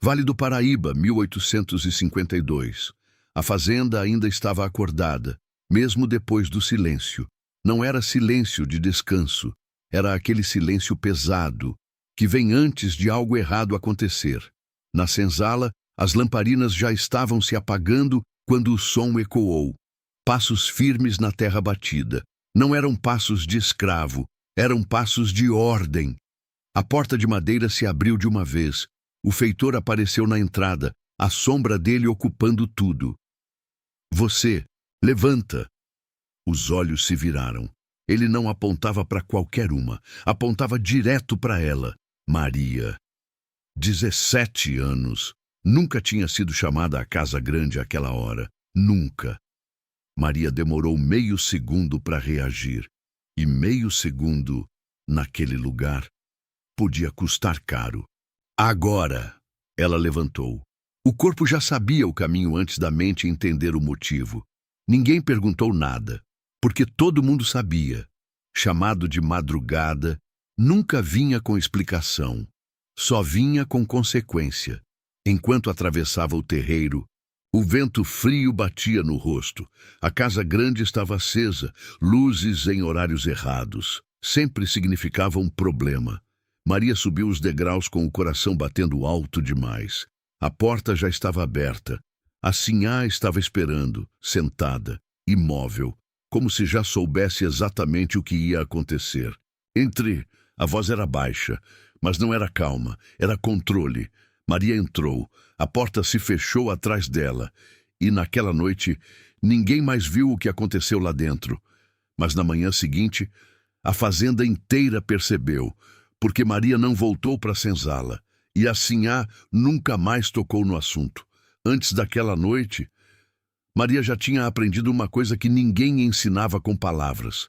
Vale do Paraíba, 1852. A fazenda ainda estava acordada, mesmo depois do silêncio. Não era silêncio de descanso, era aquele silêncio pesado, que vem antes de algo errado acontecer. Na senzala, as lamparinas já estavam se apagando quando o som ecoou. Passos firmes na terra batida. Não eram passos de escravo, eram passos de ordem. A porta de madeira se abriu de uma vez. O feitor apareceu na entrada, a sombra dele ocupando tudo. Você, levanta! Os olhos se viraram. Ele não apontava para qualquer uma, apontava direto para ela. Maria. 17 anos. Nunca tinha sido chamada à casa grande àquela hora. Nunca. Maria demorou meio segundo para reagir. E meio segundo, naquele lugar, podia custar caro. Agora! Ela levantou. O corpo já sabia o caminho antes da mente entender o motivo. Ninguém perguntou nada, porque todo mundo sabia. Chamado de madrugada, nunca vinha com explicação. Só vinha com consequência. Enquanto atravessava o terreiro, o vento frio batia no rosto. A casa grande estava acesa, luzes em horários errados. Sempre significava um problema. Maria subiu os degraus com o coração batendo alto demais. A porta já estava aberta. A sinhá estava esperando, sentada, imóvel, como se já soubesse exatamente o que ia acontecer. Entre, a voz era baixa, mas não era calma, era controle. Maria entrou, a porta se fechou atrás dela, e naquela noite ninguém mais viu o que aconteceu lá dentro. Mas na manhã seguinte, a fazenda inteira percebeu, porque Maria não voltou para a senzala, e a sinhá nunca mais tocou no assunto. Antes daquela noite, Maria já tinha aprendido uma coisa que ninguém ensinava com palavras.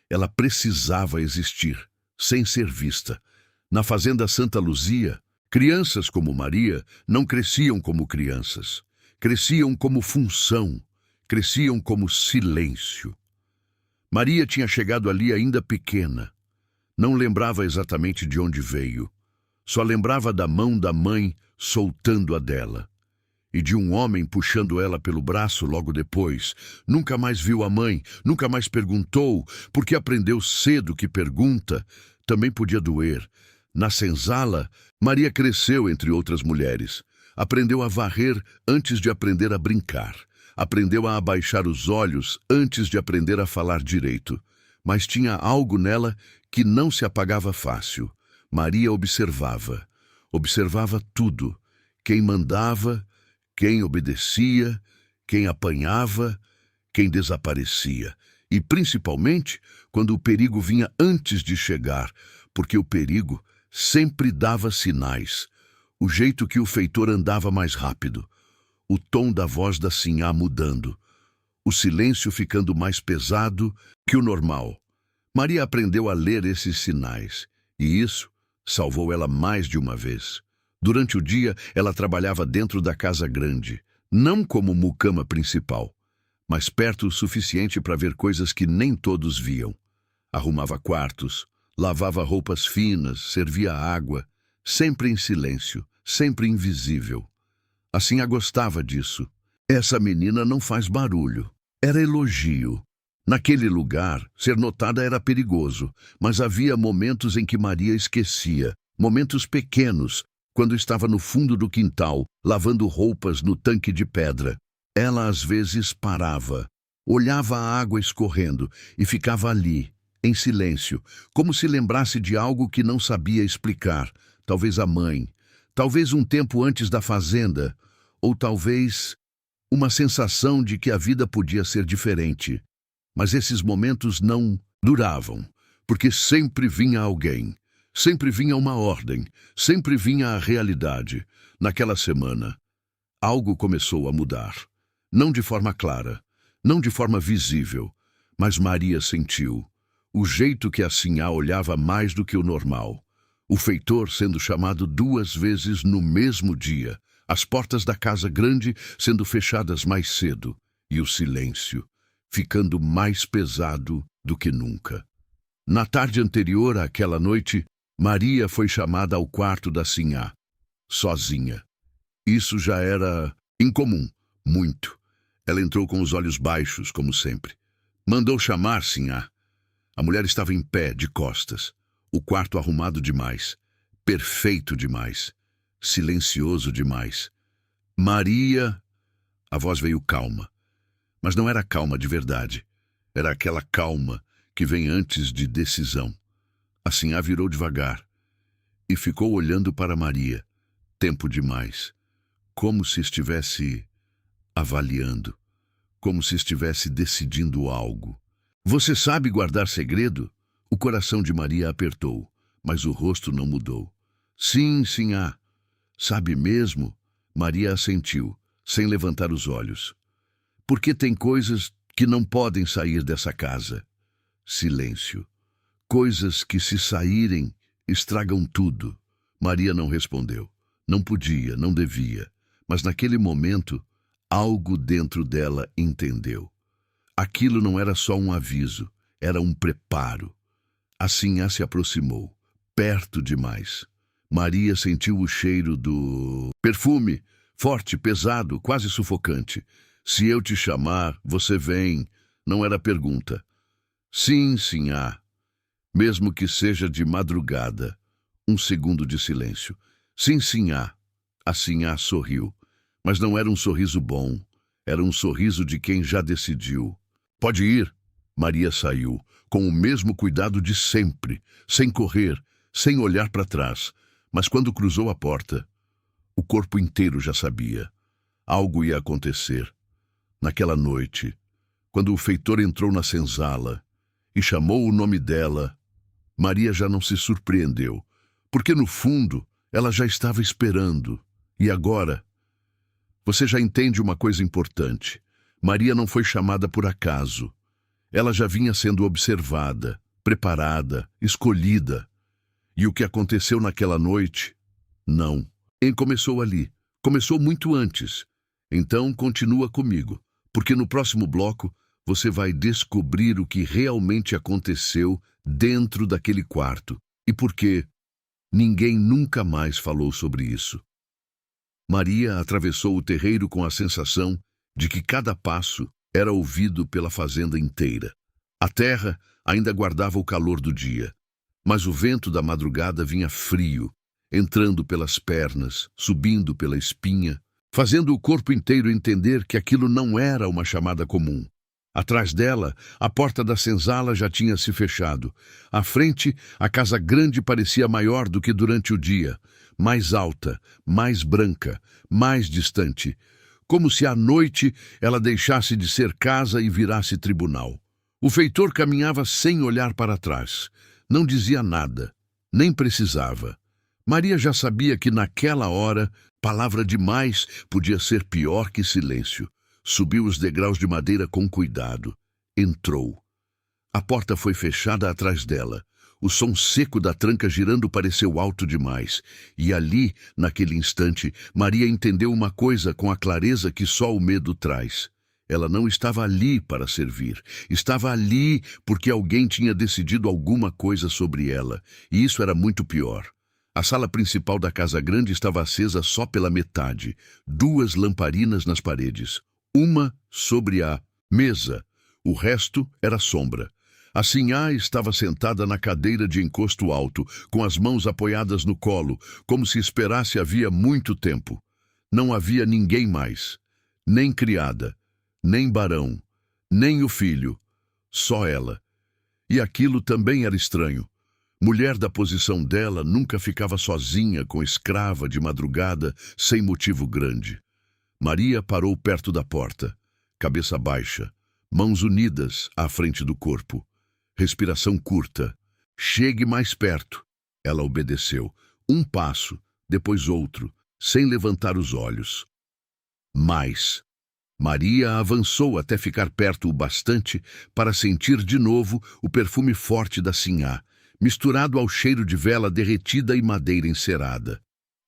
Ela precisava existir, sem ser vista. Na fazenda Santa Luzia, crianças como Maria não cresciam como crianças. Cresciam como função, cresciam como silêncio. Maria tinha chegado ali ainda pequena. Não lembrava exatamente de onde veio. Só lembrava da mão da mãe soltando a dela. E de um homem puxando ela pelo braço logo depois. Nunca mais viu a mãe, nunca mais perguntou, porque aprendeu cedo que pergunta também podia doer. Na senzala, Maria cresceu entre outras mulheres. Aprendeu a varrer antes de aprender a brincar. Aprendeu a abaixar os olhos antes de aprender a falar direito. Mas tinha algo nela que não se apagava fácil. Maria observava. Observava tudo. Quem mandava, quem obedecia, quem apanhava, quem desaparecia. E principalmente quando o perigo vinha antes de chegar, porque o perigo sempre dava sinais. O jeito que o feitor andava mais rápido. O tom da voz da sinhá mudando. O silêncio ficando mais pesado que o normal. Maria aprendeu a ler esses sinais, e isso salvou ela mais de uma vez. Durante o dia, ela trabalhava dentro da casa grande, não como mucama principal, mas perto o suficiente para ver coisas que nem todos viam. Arrumava quartos, lavava roupas finas, servia água, sempre em silêncio, sempre invisível. A sinhá gostava disso. Essa menina não faz barulho. Era elogio. Naquele lugar, ser notada era perigoso, mas havia momentos em que Maria esquecia, momentos pequenos, quando estava no fundo do quintal, lavando roupas no tanque de pedra. Ela às vezes parava, olhava a água escorrendo e ficava ali, em silêncio, como se lembrasse de algo que não sabia explicar. Talvez a mãe, talvez um tempo antes da fazenda, ou talvez uma sensação de que a vida podia ser diferente. Mas esses momentos não duravam, porque sempre vinha alguém, sempre vinha uma ordem, sempre vinha a realidade. Naquela semana, algo começou a mudar. Não de forma clara, não de forma visível, mas Maria sentiu. O jeito que a sinhá olhava mais do que o normal. O feitor sendo chamado 2 vezes no mesmo dia. As portas da casa grande sendo fechadas mais cedo. E o silêncio ficando mais pesado do que nunca. Na tarde anterior àquela noite, Maria foi chamada ao quarto da sinhá, sozinha. Isso já era incomum, muito. Ela entrou com os olhos baixos, como sempre. Mandou chamar, Sinhá. A mulher estava em pé, de costas. O quarto arrumado demais. Perfeito demais. Silencioso demais. Maria... A voz veio calma. Mas não era calma de verdade. Era aquela calma que vem antes de decisão. A Sinhá virou devagar e ficou olhando para Maria. Tempo demais. Como se estivesse avaliando. Como se estivesse decidindo algo. Você sabe guardar segredo? O coração de Maria apertou, mas o rosto não mudou. Sim, Sinhá. Sabe mesmo? Maria assentiu, sem levantar os olhos. Porque tem coisas que não podem sair dessa casa. Silêncio. Coisas que, se saírem, estragam tudo. Maria não respondeu. Não podia, não devia. Mas naquele momento, algo dentro dela entendeu. Aquilo não era só um aviso, era um preparo. A Sinhá se aproximou, perto demais. Maria sentiu o cheiro do perfume, forte, pesado, quase sufocante. Se eu te chamar, você vem. Não era pergunta. Sim, Sinhá. Mesmo que seja de madrugada. Um segundo de silêncio. Sim, Sinhá. A Sinhá sorriu. Mas não era um sorriso bom. Era um sorriso de quem já decidiu. Pode ir. Maria saiu, com o mesmo cuidado de sempre, sem correr, sem olhar para trás. Mas quando cruzou a porta, o corpo inteiro já sabia. Algo ia acontecer. Naquela noite, quando o feitor entrou na senzala e chamou o nome dela, Maria já não se surpreendeu, porque no fundo ela já estava esperando. E agora? Você já entende uma coisa importante. Maria não foi chamada por acaso. Ela já vinha sendo observada, preparada, escolhida. E o que aconteceu naquela noite? Não. E começou ali. Começou muito antes. Então continua comigo, porque no próximo bloco você vai descobrir o que realmente aconteceu dentro daquele quarto e por que ninguém nunca mais falou sobre isso. Maria atravessou o terreiro com a sensação de que cada passo era ouvido pela fazenda inteira. A terra ainda guardava o calor do dia, mas o vento da madrugada vinha frio, entrando pelas pernas, subindo pela espinha, fazendo o corpo inteiro entender que aquilo não era uma chamada comum. Atrás dela, a porta da senzala já tinha se fechado. À frente, a casa grande parecia maior do que durante o dia, mais alta, mais branca, mais distante, como se à noite ela deixasse de ser casa e virasse tribunal. O feitor caminhava sem olhar para trás. Não dizia nada, nem precisava. Maria já sabia que naquela hora, palavra demais podia ser pior que silêncio. Subiu os degraus de madeira com cuidado. Entrou. A porta foi fechada atrás dela. O som seco da tranca girando pareceu alto demais. E ali, naquele instante, Maria entendeu uma coisa com a clareza que só o medo traz. Ela não estava ali para servir. Estava ali porque alguém tinha decidido alguma coisa sobre ela. E isso era muito pior. A sala principal da casa grande estava acesa só pela metade. 2 lamparinas nas paredes. Uma sobre a mesa. O resto era sombra. A Sinhá estava sentada na cadeira de encosto alto, com as mãos apoiadas no colo, como se esperasse havia muito tempo. Não havia ninguém mais. Nem criada, nem barão, nem o filho. Só ela. E aquilo também era estranho. Mulher da posição dela nunca ficava sozinha com escrava de madrugada, sem motivo grande. Maria parou perto da porta, cabeça baixa, mãos unidas à frente do corpo. Respiração curta. Chegue mais perto. Ela obedeceu. Um passo, depois outro, sem levantar os olhos. Mais. Maria avançou até ficar perto o bastante para sentir de novo o perfume forte da Sinhá, misturado ao cheiro de vela derretida e madeira encerada.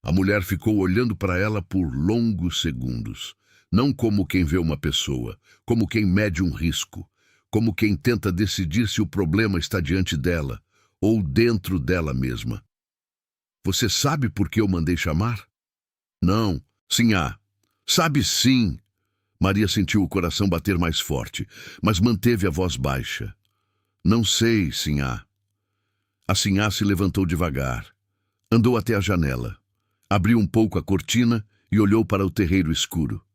A mulher ficou olhando para ela por longos segundos, não como quem vê uma pessoa, como quem mede um risco, como quem tenta decidir se o problema está diante dela ou dentro dela mesma. Você sabe por que eu mandei chamar? Não, Sinhá, sabe sim. Maria sentiu o coração bater mais forte, mas manteve a voz baixa. Não sei, Sinhá. A Sinhá se levantou devagar. Andou até a janela. Abriu um pouco a cortina e olhou para o terreiro escuro.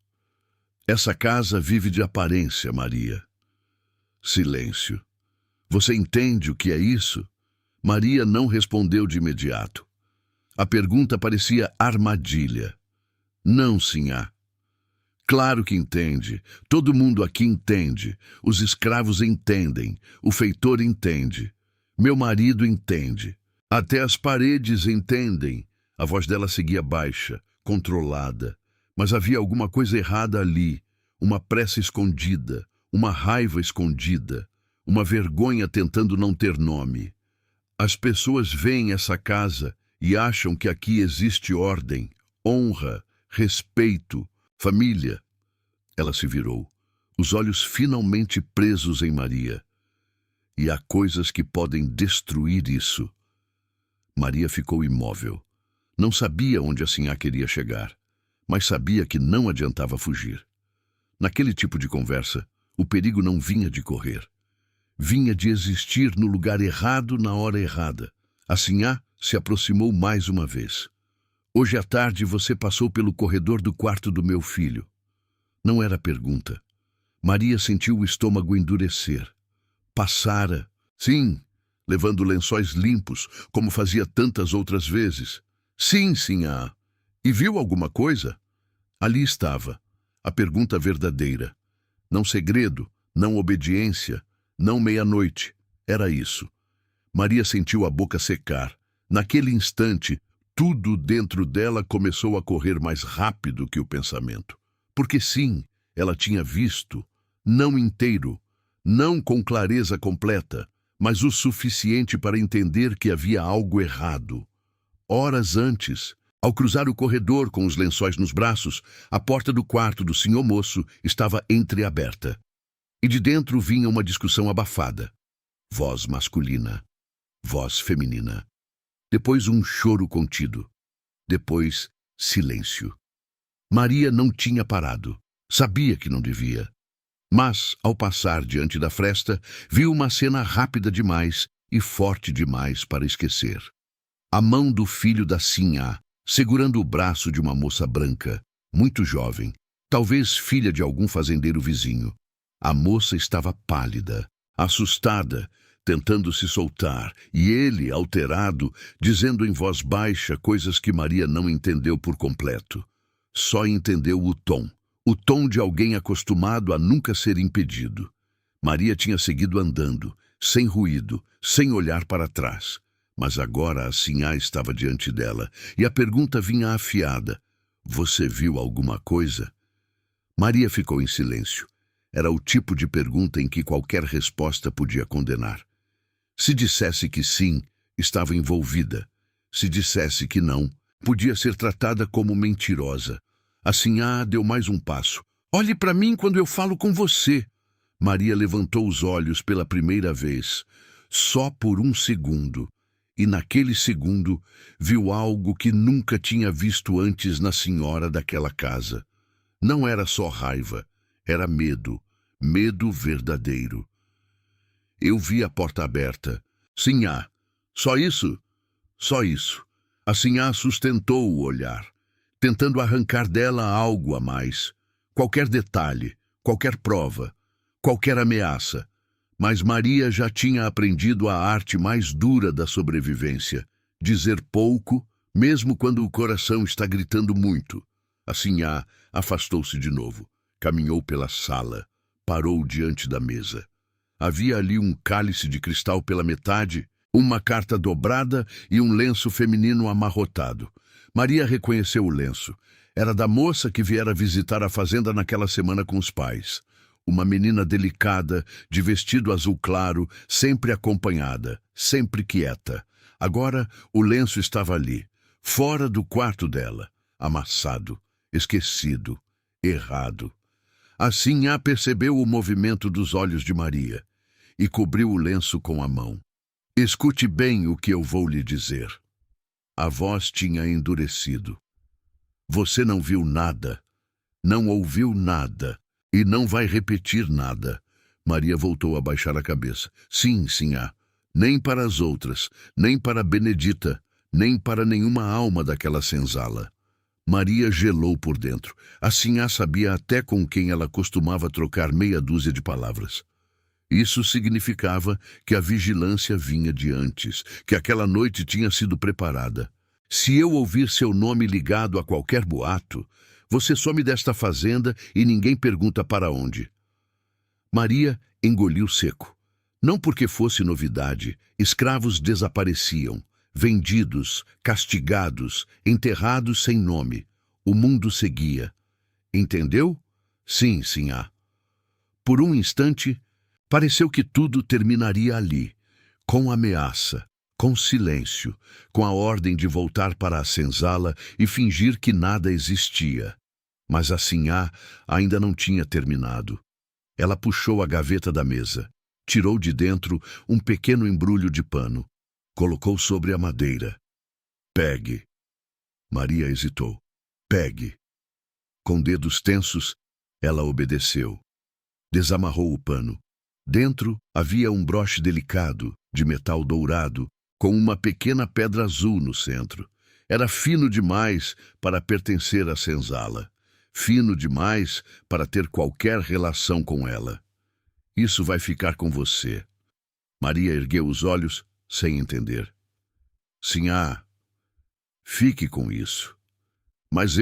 Essa casa vive de aparência, Maria. Silêncio. Você entende o que é isso? Maria não respondeu de imediato. A pergunta parecia armadilha. Não, Sinhá. Claro que entende. Todo mundo aqui entende. Os escravos entendem. O feitor entende. Meu marido entende. Até as paredes entendem. A voz dela seguia baixa, controlada. Mas havia alguma coisa errada ali. Uma pressa escondida. Uma raiva escondida. Uma vergonha tentando não ter nome. As pessoas veem essa casa e acham que aqui existe ordem, honra, respeito, família. Ela se virou, os olhos finalmente presos em Maria. E há coisas que podem destruir isso. Maria ficou imóvel. Não sabia onde a Sinhá queria chegar, mas sabia que não adiantava fugir. Naquele tipo de conversa, o perigo não vinha de correr. Vinha de existir no lugar errado na hora errada. A Sinhá se aproximou mais uma vez. Hoje à tarde você passou pelo corredor do quarto do meu filho. Não era pergunta. Maria sentiu o estômago endurecer. Passara. Sim, levando lençóis limpos, como fazia tantas outras vezes. Sim, Sinhá. E viu alguma coisa? Ali estava. A pergunta verdadeira. Não segredo, não obediência, não meia-noite. Era isso. Maria sentiu a boca secar. Naquele instante, tudo dentro dela começou a correr mais rápido que o pensamento. Porque sim, ela tinha visto, não inteiro, não com clareza completa, mas o suficiente para entender que havia algo errado. Horas antes, ao cruzar o corredor com os lençóis nos braços, a porta do quarto do senhor moço estava entreaberta. E de dentro vinha uma discussão abafada. Voz masculina, voz feminina. Depois um choro contido. Depois silêncio. Maria não tinha parado. Sabia que não devia. Mas, ao passar diante da fresta, viu uma cena rápida demais e forte demais para esquecer. A mão do filho da Sinhá, segurando o braço de uma moça branca, muito jovem, talvez filha de algum fazendeiro vizinho. A moça estava pálida, assustada, tentando se soltar, e ele, alterado, dizendo em voz baixa coisas que Maria não entendeu por completo. Só entendeu o tom de alguém acostumado a nunca ser impedido. Maria tinha seguido andando, sem ruído, sem olhar para trás. Mas agora a Sinhá estava diante dela, e a pergunta vinha afiada. Você viu alguma coisa? Maria ficou em silêncio. Era o tipo de pergunta em que qualquer resposta podia condenar. Se dissesse que sim, estava envolvida. Se dissesse que não, podia ser tratada como mentirosa. A Sinhá deu mais um passo. Olhe para mim quando eu falo com você. Maria levantou os olhos pela primeira vez, só por um segundo. E naquele segundo viu algo que nunca tinha visto antes na senhora daquela casa. Não era só raiva, era medo, medo verdadeiro. Eu vi a porta aberta. Sinhá. Só isso? Só isso. A Sinhá sustentou o olhar, tentando arrancar dela algo a mais. Qualquer detalhe, qualquer prova, qualquer ameaça. Mas Maria já tinha aprendido a arte mais dura da sobrevivência. Dizer pouco, mesmo quando o coração está gritando muito. A Sinhá afastou-se de novo. Caminhou pela sala. Parou diante da mesa. Havia ali um cálice de cristal pela metade, uma carta dobrada e um lenço feminino amarrotado. Maria reconheceu o lenço. Era da moça que viera visitar a fazenda naquela semana com os pais. Uma menina delicada, de vestido azul claro, sempre acompanhada, sempre quieta. Agora o lenço estava ali, fora do quarto dela, amassado, esquecido, errado. A Sinhá percebeu o movimento dos olhos de Maria e cobriu o lenço com a mão. Escute bem o que eu vou lhe dizer. A voz tinha endurecido. Você não viu nada, não ouviu nada e não vai repetir nada. Maria voltou a baixar a cabeça. Sim, sinhá. Nem para as outras, nem para Benedita, nem para nenhuma alma daquela senzala. Maria gelou por dentro. A sinhá sabia até com quem ela costumava trocar meia dúzia de palavras. Isso significava que a vigilância vinha de antes, que aquela noite tinha sido preparada. Se eu ouvir seu nome ligado a qualquer boato, você some desta fazenda e ninguém pergunta para onde. Maria engoliu seco. Não porque fosse novidade, escravos desapareciam, vendidos, castigados, enterrados sem nome. O mundo seguia. Entendeu? Sim, sinhá. Por um instante, pareceu que tudo terminaria ali, com ameaça, com silêncio, com a ordem de voltar para a senzala e fingir que nada existia. Mas a sinhá ainda não tinha terminado. Ela puxou a gaveta da mesa, tirou de dentro um pequeno embrulho de pano, colocou sobre a madeira. Pegue. Maria hesitou. Pegue. Com dedos tensos, ela obedeceu. Desamarrou o pano. Dentro havia um broche delicado, de metal dourado, com uma pequena pedra azul no centro. Era fino demais para pertencer à senzala. Fino demais para ter qualquer relação com ela. Isso vai ficar com você. Maria ergueu os olhos, sem entender. Sinhá, fique com isso. Mas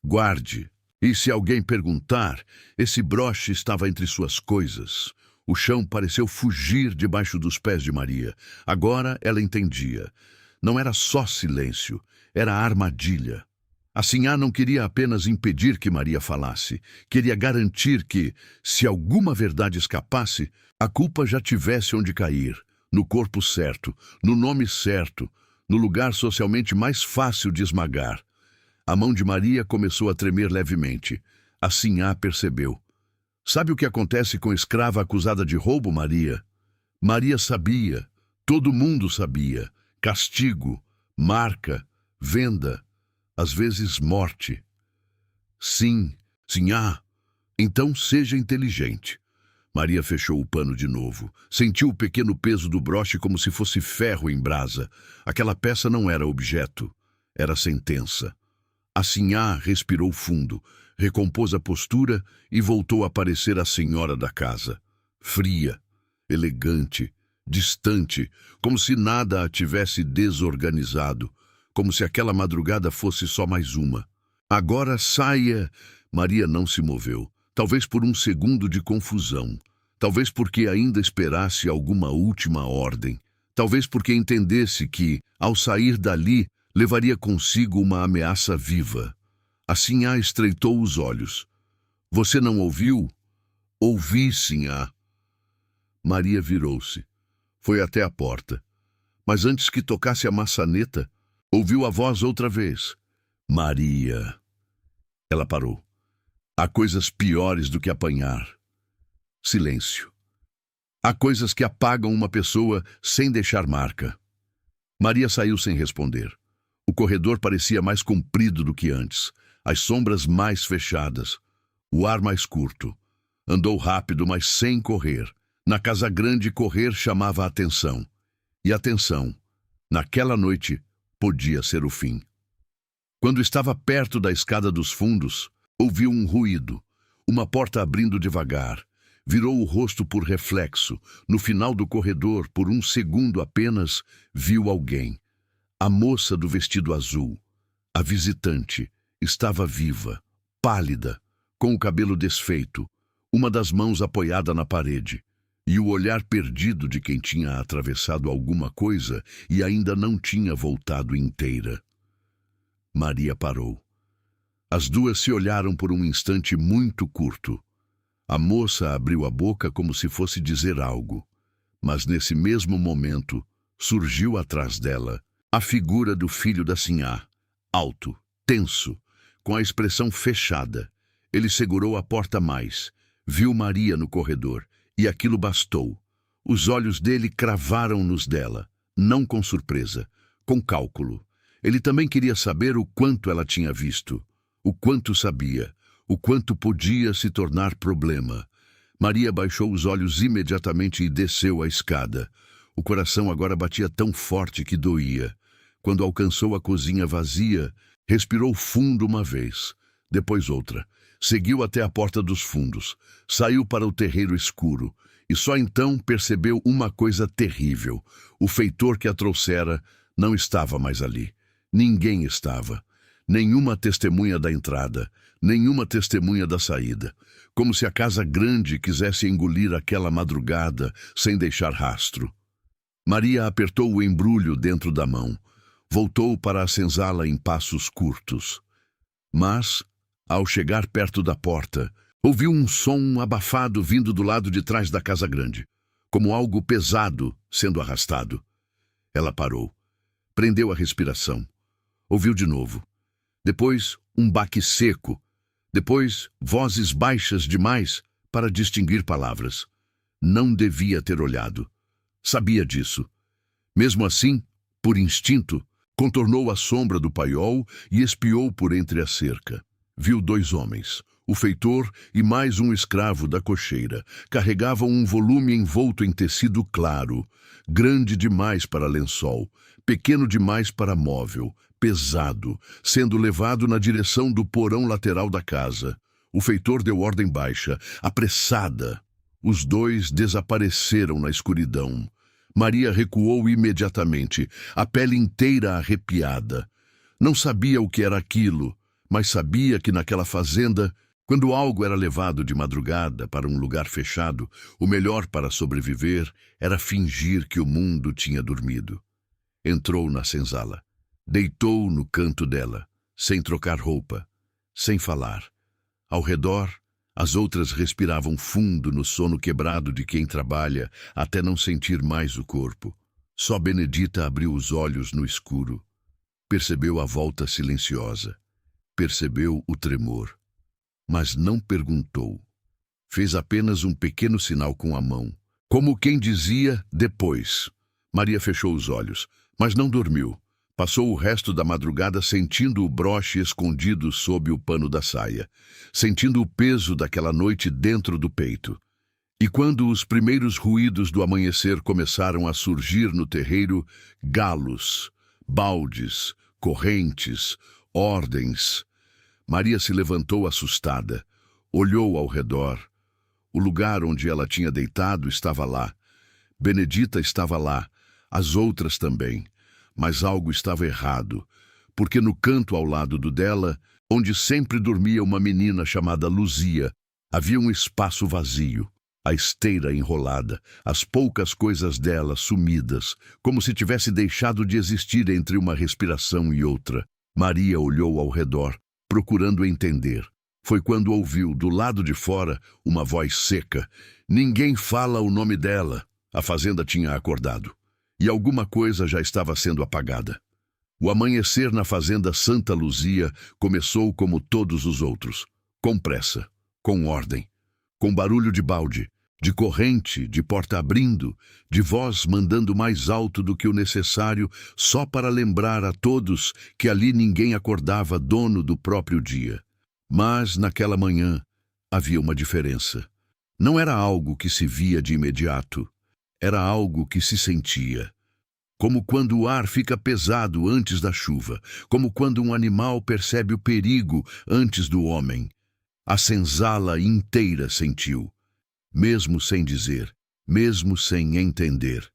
guarde. E se alguém perguntar, esse broche estava entre suas coisas. O chão pareceu fugir debaixo dos pés de Maria. Agora ela entendia. Não era só silêncio, era armadilha. A sinhá não queria apenas impedir que Maria falasse, queria garantir que, se alguma verdade escapasse, a culpa já tivesse onde cair, no corpo certo, no nome certo, no lugar socialmente mais fácil de esmagar. A mão de Maria começou a tremer levemente. A sinhá percebeu. Sabe o que acontece com escrava acusada de roubo, Maria? Maria sabia, todo mundo sabia. Castigo, marca, venda, às vezes morte. Sim, sinhá, então seja inteligente. Maria fechou o pano de novo. Sentiu o pequeno peso do broche como se fosse ferro em brasa. Aquela peça não era objeto, era sentença. A sinhá respirou fundo, recompôs a postura e voltou a parecer a senhora da casa. Fria, elegante, distante, como se nada a tivesse desorganizado, como se aquela madrugada fosse só mais uma. Agora saia. Maria não se moveu, talvez por um segundo de confusão, talvez porque ainda esperasse alguma última ordem, talvez porque entendesse que, ao sair dali, levaria consigo uma ameaça viva. A sinhá estreitou os olhos. Você não ouviu? Ouvi, sinhá. Maria virou-se. Foi até a porta. Mas antes que tocasse a maçaneta, ouviu a voz outra vez. Maria. Ela parou. Há coisas piores do que apanhar. Silêncio. Há coisas que apagam uma pessoa sem deixar marca. Maria saiu sem responder. O corredor parecia mais comprido do que antes, as sombras mais fechadas, o ar mais curto. Andou rápido, mas sem correr. Na casa grande, correr chamava a atenção. E a atenção, naquela noite, podia ser o fim. Quando estava perto da escada dos fundos, ouviu um ruído, uma porta abrindo devagar. Virou o rosto por reflexo. No final do corredor, por um segundo apenas, viu alguém. A moça do vestido azul, a visitante, estava viva, pálida, com o cabelo desfeito, uma das mãos apoiada na parede, e o olhar perdido de quem tinha atravessado alguma coisa e ainda não tinha voltado inteira. Maria parou. As duas se olharam por um instante muito curto. A moça abriu a boca como se fosse dizer algo, mas nesse mesmo momento surgiu atrás dela a figura do filho da sinhá, alto, tenso, com a expressão fechada. Ele segurou a porta mais, viu Maria no corredor, e aquilo bastou. Os olhos dele cravaram nos dela, não com surpresa, com cálculo. Ele também queria saber o quanto ela tinha visto, o quanto sabia, o quanto podia se tornar problema. Maria baixou os olhos imediatamente e desceu a escada. O coração agora batia tão forte que doía. Quando alcançou a cozinha vazia, respirou fundo uma vez, depois outra. Seguiu até a porta dos fundos, saiu para o terreiro escuro, e só então percebeu uma coisa terrível. O feitor que a trouxera não estava mais ali. Ninguém estava. Nenhuma testemunha da entrada, nenhuma testemunha da saída. Como se a casa grande quisesse engolir aquela madrugada sem deixar rastro. Maria apertou o embrulho dentro da mão. Voltou para a senzala em passos curtos. Mas, ao chegar perto da porta, ouviu um som abafado vindo do lado de trás da casa grande, como algo pesado sendo arrastado. Ela parou, prendeu a respiração, ouviu de novo. Depois, um baque seco. Depois, vozes baixas demais para distinguir palavras. Não devia ter olhado. Sabia disso. Mesmo assim, por instinto, contornou a sombra do paiol e espiou por entre a cerca. Viu 2 homens, o feitor e mais um escravo da cocheira. Carregavam um volume envolto em tecido claro, grande demais para lençol, pequeno demais para móvel, pesado, sendo levado na direção do porão lateral da casa. O feitor deu ordem baixa, apressada. Os 2 desapareceram na escuridão. Maria recuou imediatamente, a pele inteira arrepiada. Não sabia o que era aquilo, mas sabia que naquela fazenda, quando algo era levado de madrugada para um lugar fechado, o melhor para sobreviver era fingir que o mundo tinha dormido. Entrou na senzala. Deitou no canto dela, sem trocar roupa, sem falar. Ao redor, as outras respiravam fundo no sono quebrado de quem trabalha até não sentir mais o corpo. Só Benedita abriu os olhos no escuro. Percebeu a volta silenciosa. Percebeu o tremor. Mas não perguntou. Fez apenas um pequeno sinal com a mão. Como quem dizia, depois. Maria fechou os olhos, mas não dormiu. Passou o resto da madrugada sentindo o broche escondido sob o pano da saia, sentindo o peso daquela noite dentro do peito. E quando os primeiros ruídos do amanhecer começaram a surgir no terreiro, galos, baldes, correntes, ordens. Maria se levantou assustada, olhou ao redor. O lugar onde ela tinha deitado estava lá. Benedita estava lá, as outras também. Mas algo estava errado, porque no canto ao lado do dela, onde sempre dormia uma menina chamada Luzia, havia um espaço vazio, a esteira enrolada, as poucas coisas dela sumidas, como se tivesse deixado de existir entre uma respiração e outra. Maria olhou ao redor, procurando entender. Foi quando ouviu, do lado de fora, uma voz seca. Ninguém fala o nome dela. A fazenda tinha acordado. E alguma coisa já estava sendo apagada. O amanhecer na fazenda Santa Luzia começou como todos os outros, com pressa, com ordem, com barulho de balde, de corrente, de porta abrindo, de voz mandando mais alto do que o necessário só para lembrar a todos que ali ninguém acordava dono do próprio dia. Mas, naquela manhã, havia uma diferença. Não era algo que se via de imediato. Era algo que se sentia. Como quando o ar fica pesado antes da chuva, como quando um animal percebe o perigo antes do homem. A senzala inteira sentiu, mesmo sem dizer, mesmo sem entender.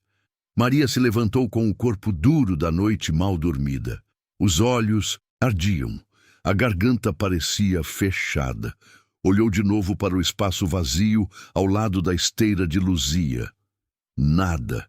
Maria se levantou com o corpo duro da noite mal dormida. Os olhos ardiam, a garganta parecia fechada. Olhou de novo para o espaço vazio ao lado da esteira de Luzia. Nada.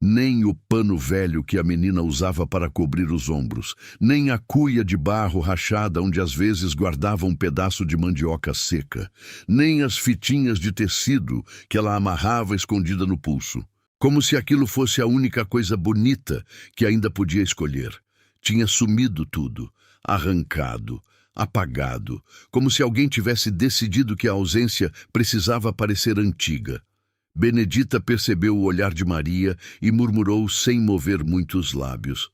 Nem o pano velho que a menina usava para cobrir os ombros, nem a cuia de barro rachada onde às vezes guardava um pedaço de mandioca seca, nem as fitinhas de tecido que ela amarrava escondida no pulso. Como se aquilo fosse a única coisa bonita que ainda podia escolher. Tinha sumido tudo, arrancado, apagado, como se alguém tivesse decidido que a ausência precisava parecer antiga. Benedita percebeu o olhar de Maria e murmurou sem mover muito os lábios.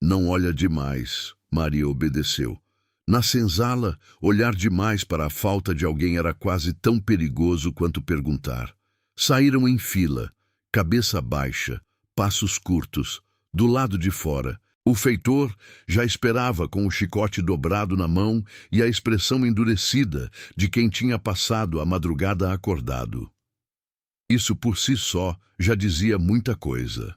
Não olha demais, Maria obedeceu. Na senzala, olhar demais para a falta de alguém era quase tão perigoso quanto perguntar. Saíram em fila, cabeça baixa, passos curtos, do lado de fora. O feitor já esperava com o chicote dobrado na mão e a expressão endurecida de quem tinha passado a madrugada acordado. Isso por si só já dizia muita coisa.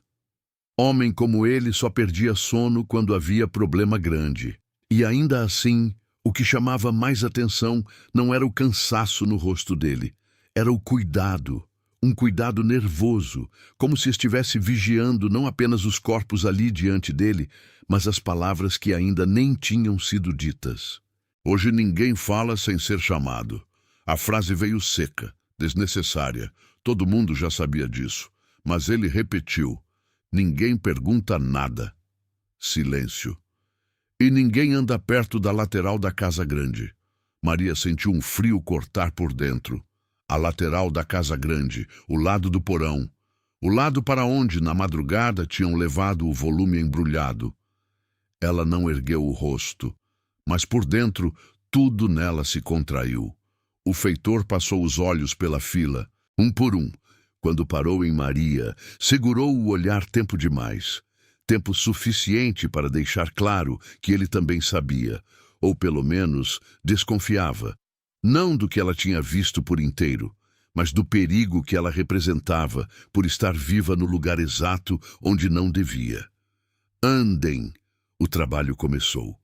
Homem como ele só perdia sono quando havia problema grande. E ainda assim, o que chamava mais atenção não era o cansaço no rosto dele, era o cuidado, um cuidado nervoso, como se estivesse vigiando não apenas os corpos ali diante dele, mas as palavras que ainda nem tinham sido ditas. Hoje ninguém fala sem ser chamado. A frase veio seca, desnecessária. Todo mundo já sabia disso, mas ele repetiu. Ninguém pergunta nada. Silêncio. E ninguém anda perto da lateral da casa grande. Maria sentiu um frio cortar por dentro. A lateral da casa grande, o lado do porão. O lado para onde, na madrugada, tinham levado o volume embrulhado. Ela não ergueu o rosto, mas por dentro tudo nela se contraiu. O feitor passou os olhos pela fila, um por um. Quando parou em Maria, segurou o olhar tempo demais. Tempo suficiente para deixar claro que ele também sabia, ou pelo menos desconfiava. Não do que ela tinha visto por inteiro, mas do perigo que ela representava por estar viva no lugar exato onde não devia. Andem! O trabalho começou.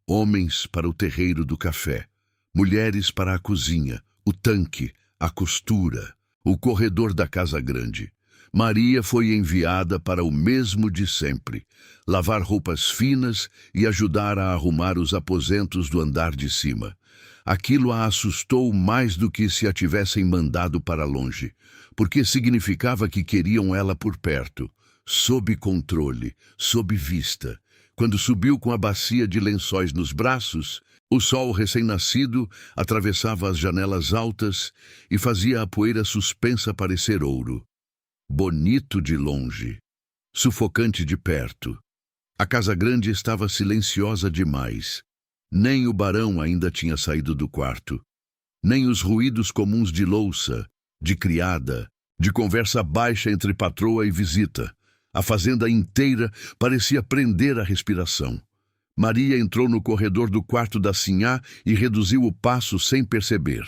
Homens para o terreiro do café, mulheres para a cozinha, o tanque, a costura, o corredor da casa grande. Maria foi enviada para o mesmo de sempre, lavar roupas finas e ajudar a arrumar os aposentos do andar de cima. Aquilo a assustou mais do que se a tivessem mandado para longe, porque significava que queriam ela por perto, sob controle, sob vista. Quando subiu com a bacia de lençóis nos braços, o sol recém-nascido atravessava as janelas altas e fazia a poeira suspensa parecer ouro. Bonito de longe, sufocante de perto. A casa grande estava silenciosa demais. Nem o barão ainda tinha saído do quarto. Nem os ruídos comuns de louça, de criada, de conversa baixa entre patroa e visita. A fazenda inteira parecia prender a respiração. Maria entrou no corredor do quarto da sinhá e reduziu o passo sem perceber.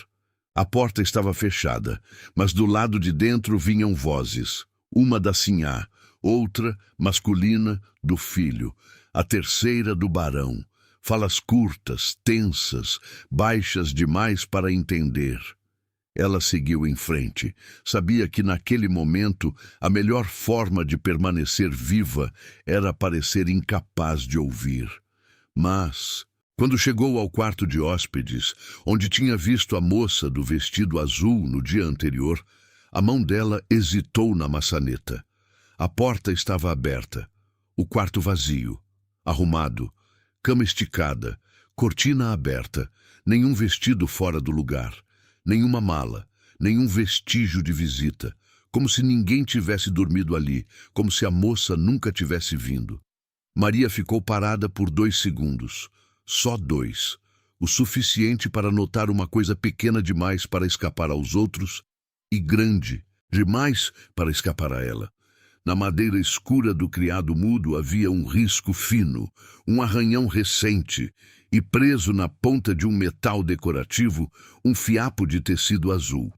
A porta estava fechada, mas do lado de dentro vinham vozes. Uma da sinhá, outra, masculina, do filho, a terceira do barão. Falas curtas, tensas, baixas demais para entender. Ela seguiu em frente. Sabia que naquele momento a melhor forma de permanecer viva era parecer incapaz de ouvir. Mas, quando chegou ao quarto de hóspedes, onde tinha visto a moça do vestido azul no dia anterior, a mão dela hesitou na maçaneta. A porta estava aberta, o quarto vazio, arrumado, cama esticada, cortina aberta, nenhum vestido fora do lugar, nenhuma mala, nenhum vestígio de visita, como se ninguém tivesse dormido ali, como se a moça nunca tivesse vindo. Maria ficou parada por 2 segundos, só 2, o suficiente para notar uma coisa pequena demais para escapar aos outros e grande demais para escapar a ela. Na madeira escura do criado mudo havia um risco fino, um arranhão recente, e preso na ponta de um metal decorativo, um fiapo de tecido azul,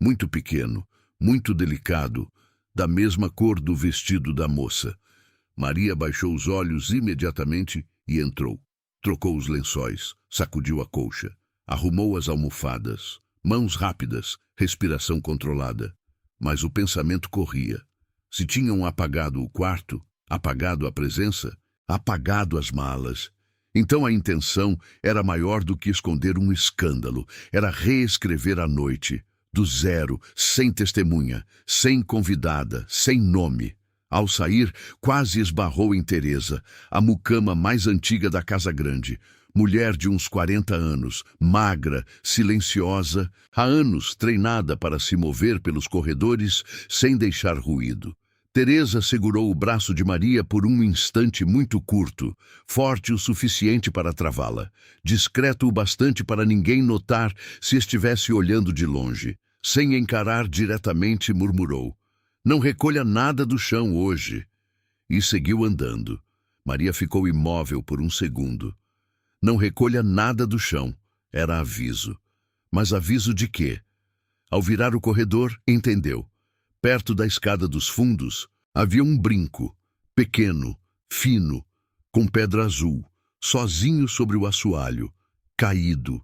muito pequeno, muito delicado, da mesma cor do vestido da moça. Maria baixou os olhos imediatamente e entrou. Trocou os lençóis, sacudiu a colcha, arrumou as almofadas, mãos rápidas, respiração controlada. Mas o pensamento corria. Se tinham apagado o quarto, apagado a presença, apagado as malas, então a intenção era maior do que esconder um escândalo, era reescrever a noite, do zero, sem testemunha, sem convidada, sem nome. Ao sair, quase esbarrou em Teresa, a mucama mais antiga da casa grande, mulher de uns 40 anos, magra, silenciosa, há anos treinada para se mover pelos corredores sem deixar ruído. Teresa segurou o braço de Maria por um instante muito curto, forte o suficiente para travá-la, discreto o bastante para ninguém notar se estivesse olhando de longe. Sem encarar diretamente, murmurou: "Não recolha nada do chão hoje." E seguiu andando. Maria ficou imóvel por um segundo. Não recolha nada do chão. Era aviso. Mas aviso de quê? Ao virar o corredor, entendeu. Perto da escada dos fundos, havia um brinco, pequeno, fino, com pedra azul, sozinho sobre o assoalho, caído,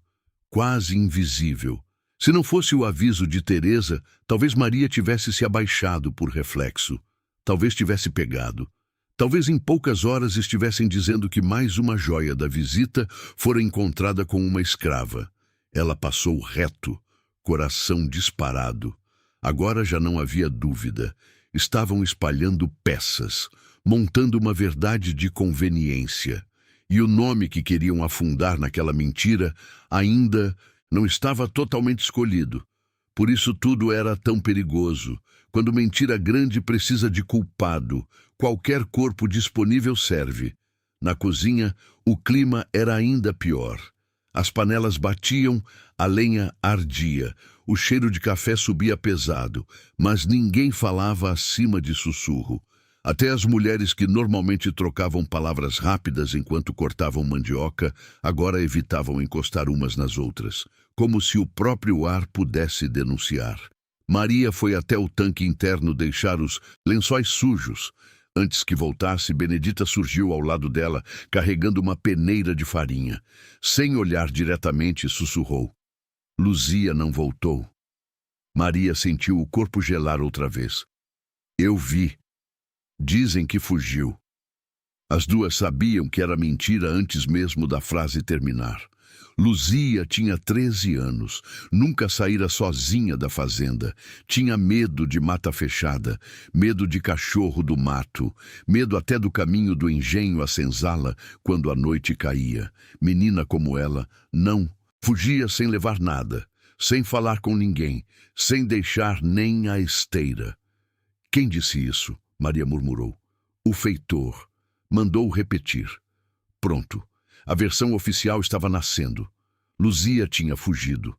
quase invisível. Se não fosse o aviso de Teresa, talvez Maria tivesse se abaixado por reflexo. Talvez tivesse pegado. Talvez em poucas horas estivessem dizendo que mais uma joia da visita fora encontrada com uma escrava. Ela passou reto, coração disparado. Agora já não havia dúvida. Estavam espalhando peças, montando uma verdade de conveniência. E o nome que queriam afundar naquela mentira ainda não estava totalmente escolhido. Por isso tudo era tão perigoso. Quando mentira grande precisa de culpado, qualquer corpo disponível serve. Na cozinha, o clima era ainda pior. As panelas batiam, a lenha ardia, o cheiro de café subia pesado, mas ninguém falava acima de sussurro. Até as mulheres que normalmente trocavam palavras rápidas enquanto cortavam mandioca, agora evitavam encostar umas nas outras, como se o próprio ar pudesse denunciar. Maria foi até o tanque interno deixar os lençóis sujos. Antes que voltasse, Benedita surgiu ao lado dela, carregando uma peneira de farinha. Sem olhar diretamente, sussurrou: "Luzia não voltou." Maria sentiu o corpo gelar outra vez. "Eu vi. Dizem que fugiu." As duas sabiam que era mentira antes mesmo da frase terminar. Luzia tinha 13 anos, nunca saíra sozinha da fazenda. Tinha medo de mata fechada, medo de cachorro do mato, medo até do caminho do engenho à senzala quando a noite caía. Menina como ela, não, fugia sem levar nada, sem falar com ninguém, sem deixar nem a esteira. "Quem disse isso?" Maria murmurou. "O feitor. Mandou repetir." Pronto. A versão oficial estava nascendo. Luzia tinha fugido.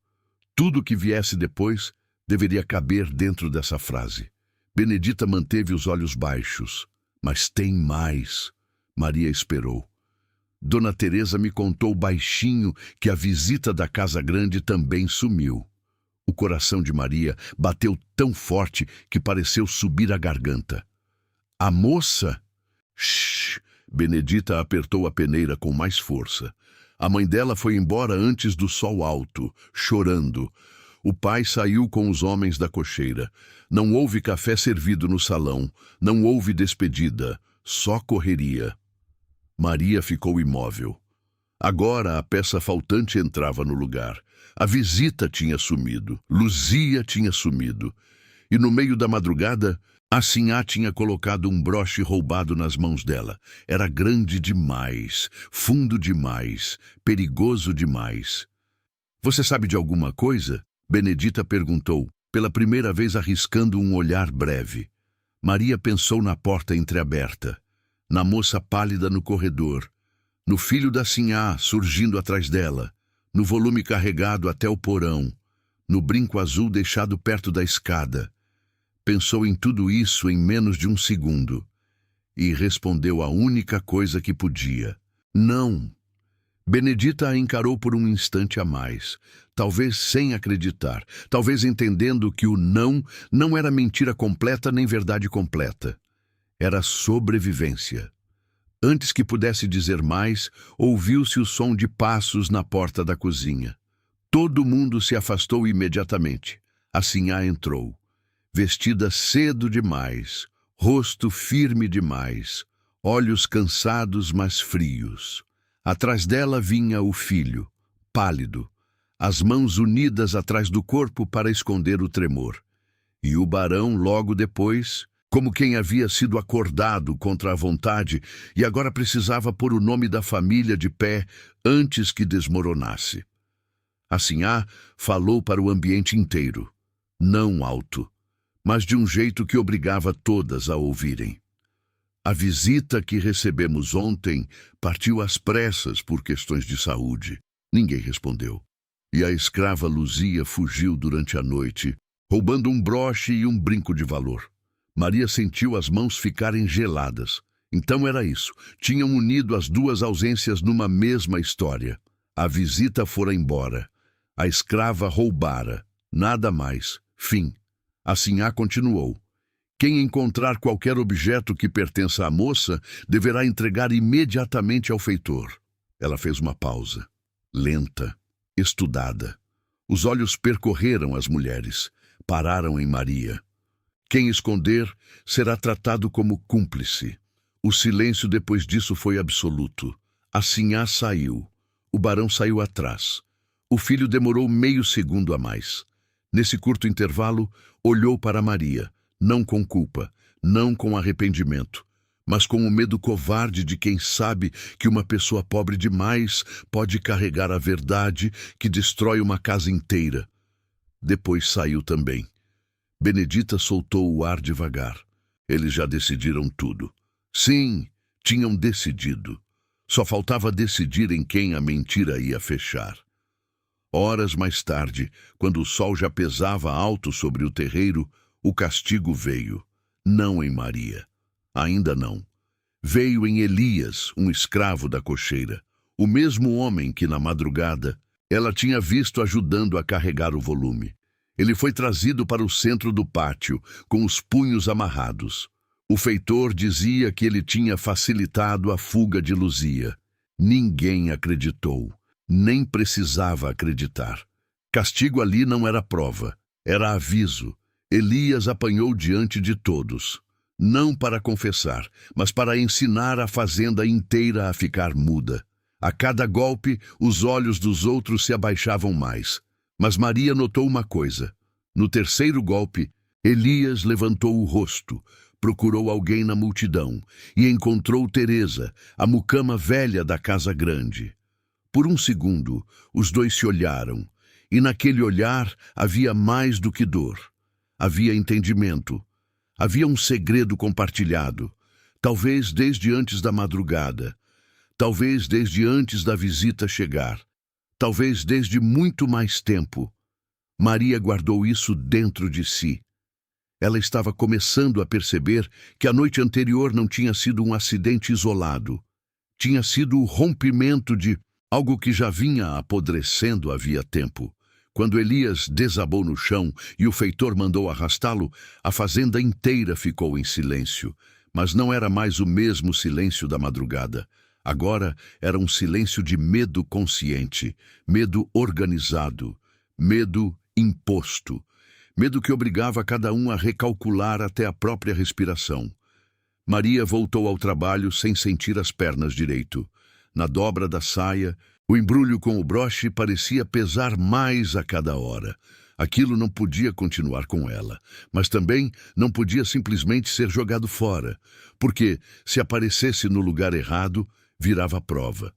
Tudo que viesse depois deveria caber dentro dessa frase. Benedita manteve os olhos baixos. "Mas tem mais." Maria esperou. Dona Teresa me contou baixinho que a visita da Casa Grande também sumiu. O coração de Maria bateu tão forte que pareceu subir a garganta. "A moça?" "Shh!" Benedita apertou a peneira com mais força. A mãe dela foi embora antes do sol alto, chorando. O pai saiu com os homens da cocheira. Não houve café servido no salão. Não houve despedida. Só correria. Maria ficou imóvel. Agora a peça faltante entrava no lugar. A visita tinha sumido. Luzia tinha sumido. E no meio da madrugada, a Sinhá tinha colocado um broche roubado nas mãos dela. Era grande demais, fundo demais, perigoso demais. "Você sabe de alguma coisa?" Benedita perguntou, pela primeira vez arriscando um olhar breve. Maria pensou na porta entreaberta, na moça pálida no corredor, no filho da Sinhá surgindo atrás dela, no volume carregado até o porão, no brinco azul deixado perto da escada. Pensou em tudo isso em menos de um segundo e respondeu a única coisa que podia: "Não." Benedita a encarou por um instante a mais, talvez sem acreditar, talvez entendendo que o não era mentira completa nem verdade completa. Era sobrevivência. Antes que pudesse dizer mais, ouviu-se o som de passos na porta da cozinha. Todo mundo se afastou imediatamente. A Sinhá entrou. Vestida cedo demais, rosto firme demais, olhos cansados mas frios. Atrás dela vinha o filho, pálido, as mãos unidas atrás do corpo para esconder o tremor. E o barão logo depois, como quem havia sido acordado contra a vontade e agora precisava pôr o nome da família de pé antes que desmoronasse. A Sinhá falou para o ambiente inteiro, não alto. mas de um jeito que obrigava todas a ouvirem. A visita que recebemos ontem partiu às pressas por questões de saúde. Ninguém respondeu. E a escrava Luzia fugiu durante a noite, roubando um broche e um brinco de valor. Maria sentiu as mãos ficarem geladas. Então era isso. Tinham unido as duas ausências numa mesma história. A visita fora embora. A escrava roubara. Nada mais. Fim. A Sinhá continuou. Quem encontrar qualquer objeto que pertença à moça deverá entregar imediatamente ao feitor. Ela fez uma pausa. Lenta. Estudada. Os olhos percorreram as mulheres. Pararam em Maria. Quem esconder será tratado como cúmplice. O silêncio depois disso foi absoluto. A Sinhá saiu. O barão saiu atrás. O filho demorou meio segundo a mais. Nesse curto intervalo, olhou para Maria, não com culpa, não com arrependimento, mas com o medo covarde de quem sabe que uma pessoa pobre demais pode carregar a verdade que destrói uma casa inteira. Depois saiu também. Benedita soltou o ar devagar. Eles já decidiram tudo. Sim, tinham decidido. Só faltava decidir em quem a mentira ia fechar. Horas mais tarde, quando o sol já pesava alto sobre o terreiro, o castigo veio. Não em Maria. Ainda não. Veio em Elias, um escravo da cocheira. O mesmo homem que, na madrugada, ela tinha visto ajudando a carregar o volume. Ele foi trazido para o centro do pátio, com os punhos amarrados. O feitor dizia que ele tinha facilitado a fuga de Luzia. Ninguém acreditou. Nem precisava acreditar. Castigo ali não era prova, era aviso. Elias apanhou diante de todos. Não para confessar, mas para ensinar a fazenda inteira a ficar muda. A cada golpe, os olhos dos outros se abaixavam mais. Mas Maria notou uma coisa. No terceiro golpe, Elias levantou o rosto, procurou alguém na multidão e encontrou Teresa, a mucama velha da casa grande. Por um segundo, os dois se olharam, e naquele olhar havia mais do que dor. Havia entendimento. Havia um segredo compartilhado, talvez desde antes da madrugada, talvez desde antes da visita chegar, talvez desde muito mais tempo. Maria guardou isso dentro de si. Ela estava começando a perceber que a noite anterior não tinha sido um acidente isolado. Tinha sido o rompimento de algo que já vinha apodrecendo havia tempo. Quando Elias desabou no chão e o feitor mandou arrastá-lo, a fazenda inteira ficou em silêncio. Mas não era mais o mesmo silêncio da madrugada. Agora era um silêncio de medo consciente, medo organizado, medo imposto, medo que obrigava cada um a recalcular até a própria respiração. Maria voltou ao trabalho sem sentir as pernas direito. Na dobra da saia, o embrulho com o broche parecia pesar mais a cada hora. Aquilo não podia continuar com ela, mas também não podia simplesmente ser jogado fora, porque, se aparecesse no lugar errado, virava prova.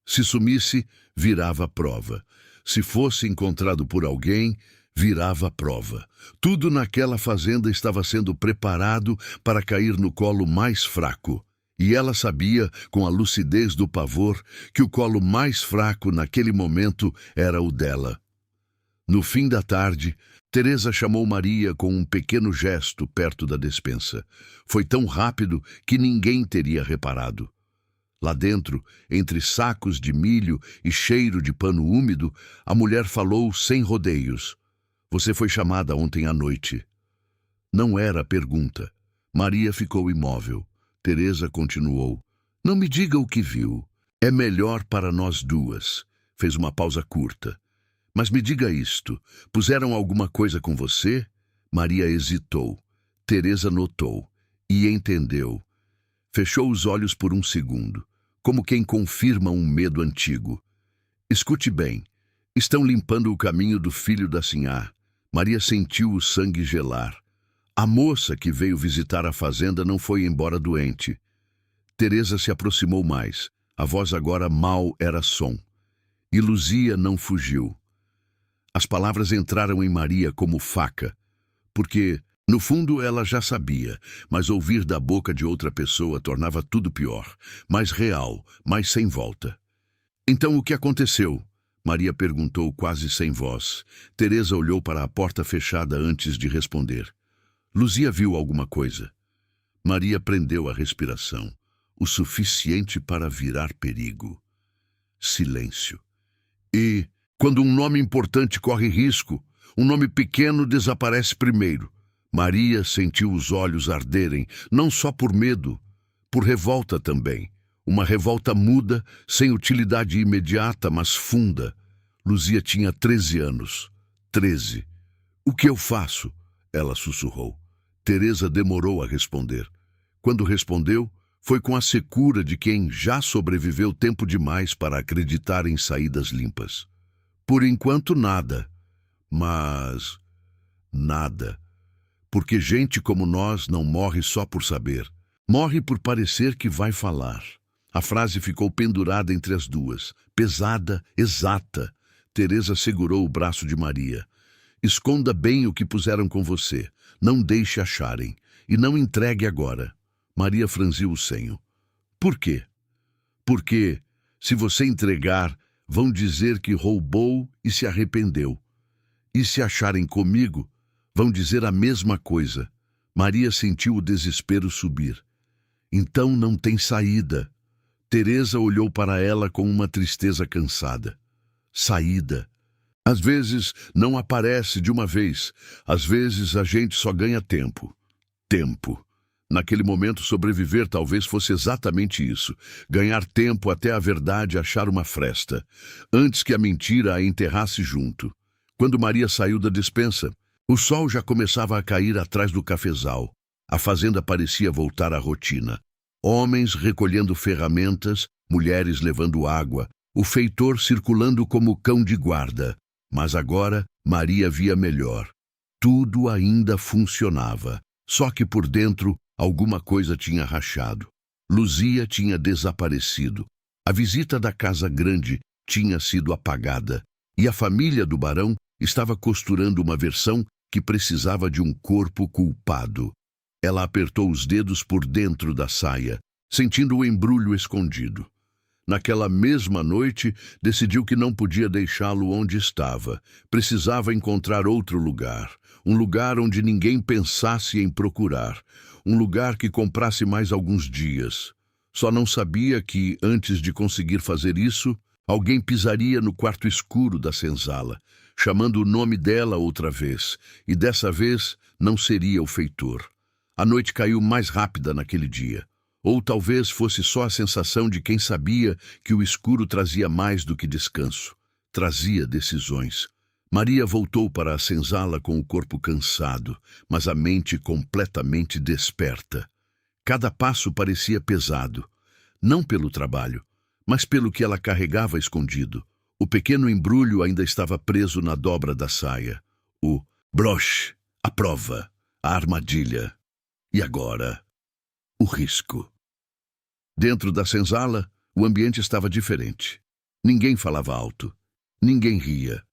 Se sumisse, virava prova. Se fosse encontrado por alguém, virava prova. Tudo naquela fazenda estava sendo preparado para cair no colo mais fraco. E ela sabia, com a lucidez do pavor, que o colo mais fraco naquele momento era o dela. No fim da tarde, Teresa chamou Maria com um pequeno gesto perto da despensa. Foi tão rápido que ninguém teria reparado. Lá dentro, entre sacos de milho e cheiro de pano úmido, a mulher falou sem rodeios. Você foi chamada ontem à noite. Não era pergunta. Maria ficou imóvel. Teresa continuou. Não me diga o que viu. É melhor para nós duas. Fez uma pausa curta. Mas me diga isto. Puseram alguma coisa com você? Maria hesitou. Teresa notou. E entendeu. Fechou os olhos por um segundo, como quem confirma um medo antigo. Escute bem. Estão limpando o caminho do filho da Sinhá. Maria sentiu o sangue gelar. A moça que veio visitar a fazenda não foi embora doente. Teresa se aproximou mais. A voz agora mal era som. E Luzia não fugiu. As palavras entraram em Maria como faca, porque No fundo, ela já sabia, mas ouvir da boca de outra pessoa tornava tudo pior, mais real, mais sem volta. Então, o que aconteceu? Maria perguntou quase sem voz. Teresa olhou para a porta fechada antes de responder. Luzia viu alguma coisa. Maria prendeu a respiração, o suficiente para virar perigo. Silêncio. E, quando um nome importante corre risco, um nome pequeno desaparece primeiro. Maria sentiu os olhos arderem, não só por medo, por revolta também. Uma revolta muda, sem utilidade imediata, mas funda. Luzia tinha 13 anos. 13. O que eu faço? Ela sussurrou. Teresa demorou a responder. Quando respondeu, foi com a secura de quem já sobreviveu tempo demais para acreditar em saídas limpas. Por enquanto, nada. Mas... nada. Porque gente como nós não morre só por saber. Morre por parecer que vai falar. A frase ficou pendurada entre as duas, pesada, exata. Teresa segurou o braço de Maria. Esconda bem o que puseram com você. Não deixe acharem. E não entregue agora. Maria franziu o senho. Por quê? Porque, se você entregar, vão dizer que roubou e se arrependeu. E se acharem comigo, vão dizer a mesma coisa. Maria sentiu o desespero subir. Então não tem saída. Teresa olhou para ela com uma tristeza cansada. Saída. Às vezes não aparece de uma vez. Às vezes a gente só ganha tempo. Tempo. Naquele momento, sobreviver talvez fosse exatamente isso. Ganhar tempo até a verdade achar uma fresta. Antes que a mentira a enterrasse junto. Quando Maria saiu da despensa, o sol já começava a cair atrás do cafezal. A fazenda parecia voltar à rotina. Homens recolhendo ferramentas, mulheres levando água, o feitor circulando como cão de guarda. Mas agora Maria via melhor. Tudo ainda funcionava, só que por dentro alguma coisa tinha rachado. Luzia tinha desaparecido. A visita da casa grande tinha sido apagada. E a família do barão estava costurando uma versão que precisava de um corpo culpado. Ela apertou os dedos por dentro da saia, sentindo o embrulho escondido. Naquela mesma noite, decidiu que não podia deixá-lo onde estava. Precisava encontrar outro lugar. Um lugar onde ninguém pensasse em procurar. Um lugar que comprasse mais alguns dias. Só não sabia que, antes de conseguir fazer isso, alguém pisaria no quarto escuro da senzala, chamando o nome dela outra vez, e dessa vez não seria o feitor. A noite caiu mais rápida naquele dia. Ou talvez fosse só a sensação de quem sabia que o escuro trazia mais do que descanso. Trazia decisões. Maria voltou para a senzala com o corpo cansado, mas a mente completamente desperta. Cada passo parecia pesado, não pelo trabalho, mas pelo que ela carregava escondido. O pequeno embrulho ainda estava preso na dobra da saia. O broche, a prova, a armadilha. E agora, o risco. Dentro da senzala, o ambiente estava diferente. Ninguém falava alto. Ninguém ria.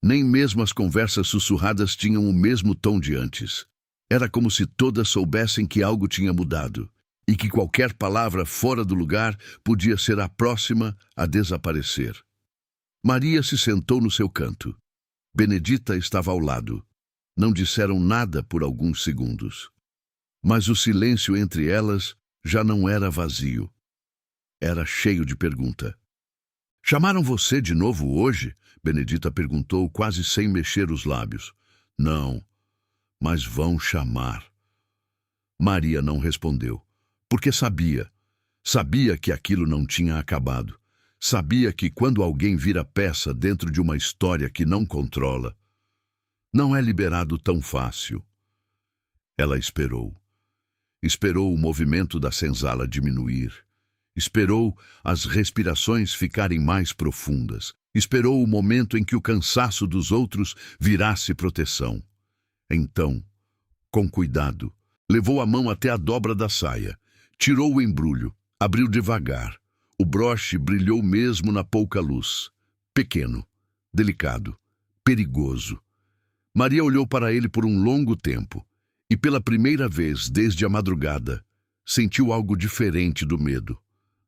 Nem mesmo as conversas sussurradas tinham o mesmo tom de antes. Era como se todas soubessem que algo tinha mudado e que qualquer palavra fora do lugar podia ser a próxima a desaparecer. Maria se sentou no seu canto. Benedita estava ao lado. Não disseram nada por alguns segundos. Mas o silêncio entre elas já não era vazio. Era cheio de pergunta. Chamaram você de novo hoje? Benedita perguntou, quase sem mexer os lábios. Não, mas vão chamar. Maria não respondeu, porque sabia que aquilo não tinha acabado. Sabia que quando alguém vira peça dentro de uma história que não controla, não é liberado tão fácil. Ela esperou. Esperou o movimento da senzala diminuir. Esperou as respirações ficarem mais profundas. Esperou o momento em que o cansaço dos outros virasse proteção. Então, com cuidado, levou a mão até a dobra da saia, tirou o embrulho, abriu devagar. O broche brilhou mesmo na pouca luz. Pequeno, delicado, perigoso. Maria olhou para ele por um longo tempo. E pela primeira vez desde a madrugada, sentiu algo diferente do medo.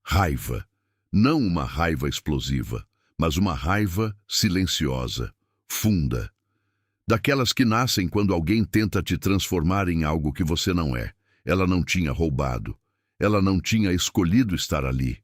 Raiva. Não uma raiva explosiva, mas uma raiva silenciosa, funda. Daquelas que nascem quando alguém tenta te transformar em algo que você não é. Ela não tinha roubado. Ela não tinha escolhido estar ali.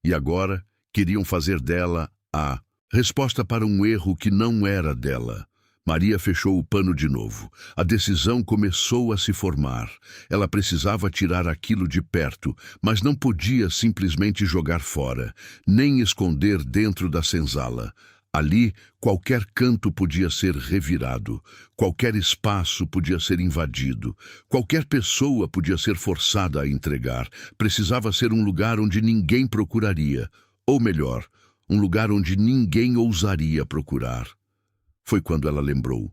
E agora queriam fazer dela a resposta para um erro que não era dela. Maria fechou o pano de novo. A decisão começou a se formar. Ela precisava tirar aquilo de perto, mas não podia simplesmente jogar fora, nem esconder dentro da senzala. Ali, qualquer canto podia ser revirado, qualquer espaço podia ser invadido, qualquer pessoa podia ser forçada a entregar. Precisava ser um lugar onde ninguém procuraria, ou melhor, um lugar onde ninguém ousaria procurar. Foi quando ela lembrou.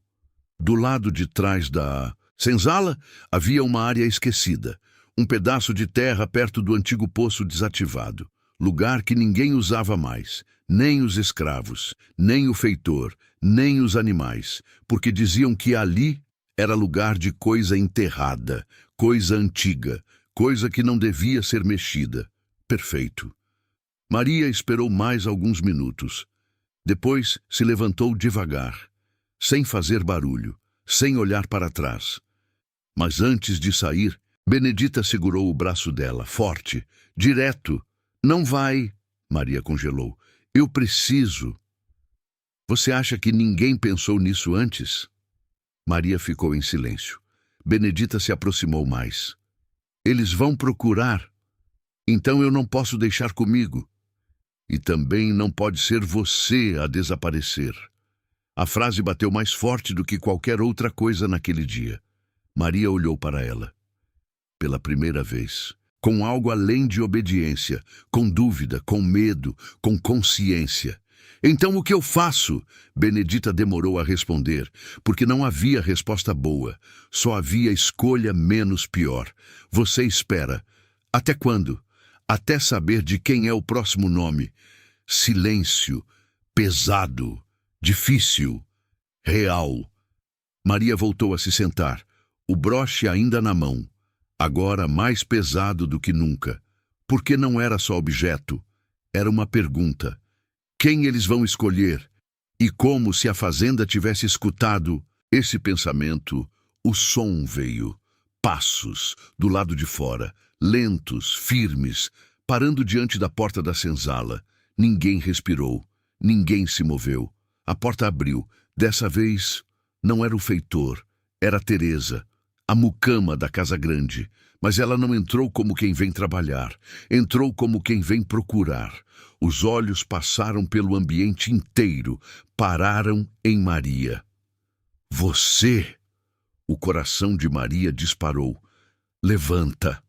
Do lado de trás da senzala havia uma área esquecida, um pedaço de terra perto do antigo poço desativado, lugar que ninguém usava mais, nem os escravos, nem o feitor, nem os animais, porque diziam que ali era lugar de coisa enterrada, coisa antiga, coisa que não devia ser mexida. Perfeito. Maria esperou mais alguns minutos. Depois se levantou devagar, sem fazer barulho, sem olhar para trás. Mas antes de sair, Benedita segurou o braço dela, forte, direto. Não vai, Maria congelou. Eu preciso. Você acha que ninguém pensou nisso antes? Maria ficou em silêncio. Benedita se aproximou mais. Eles vão procurar. Então eu não posso deixar comigo. E também não pode ser você a desaparecer. A frase bateu mais forte do que qualquer outra coisa naquele dia. Maria olhou para ela. Pela primeira vez, com algo além de obediência, com dúvida, com medo, com consciência. Então o que eu faço? Benedita demorou a responder, porque não havia resposta boa. Só havia escolha menos pior. Você espera. Até quando? Até saber de quem é o próximo nome. Silêncio, pesado, difícil, real. Maria voltou a se sentar, o broche ainda na mão, agora mais pesado do que nunca. Porque não era só objeto, era uma pergunta. Quem eles vão escolher? E como se a fazenda tivesse escutado esse pensamento, o som veio. Passos, do lado de fora, lentos, firmes, parando diante da porta da senzala. Ninguém respirou, ninguém se moveu. A porta abriu. Dessa vez, não era o feitor, era Teresa, a mucama da casa grande. Mas ela não entrou como quem vem trabalhar, entrou como quem vem procurar. Os olhos passaram pelo ambiente inteiro, pararam em Maria. Você! O coração de Maria disparou. Levanta!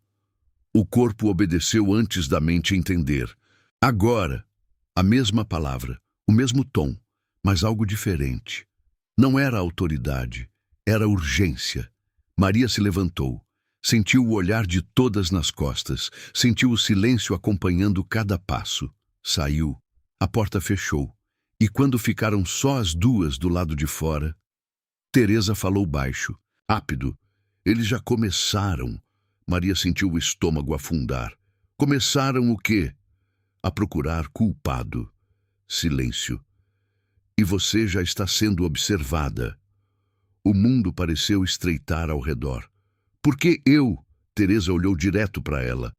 O corpo obedeceu antes da mente entender. Agora, a mesma palavra, o mesmo tom, mas algo diferente. Não era autoridade, era urgência. Maria se levantou, sentiu o olhar de todas nas costas, sentiu o silêncio acompanhando cada passo. Saiu, a porta fechou, e quando ficaram só as duas do lado de fora, Teresa falou baixo, rápido. Eles já começaram. Maria sentiu o estômago afundar. Começaram o quê? A procurar culpado. Silêncio. E você já está sendo observada. O mundo pareceu estreitar ao redor. Por que eu? Teresa olhou direto para ela.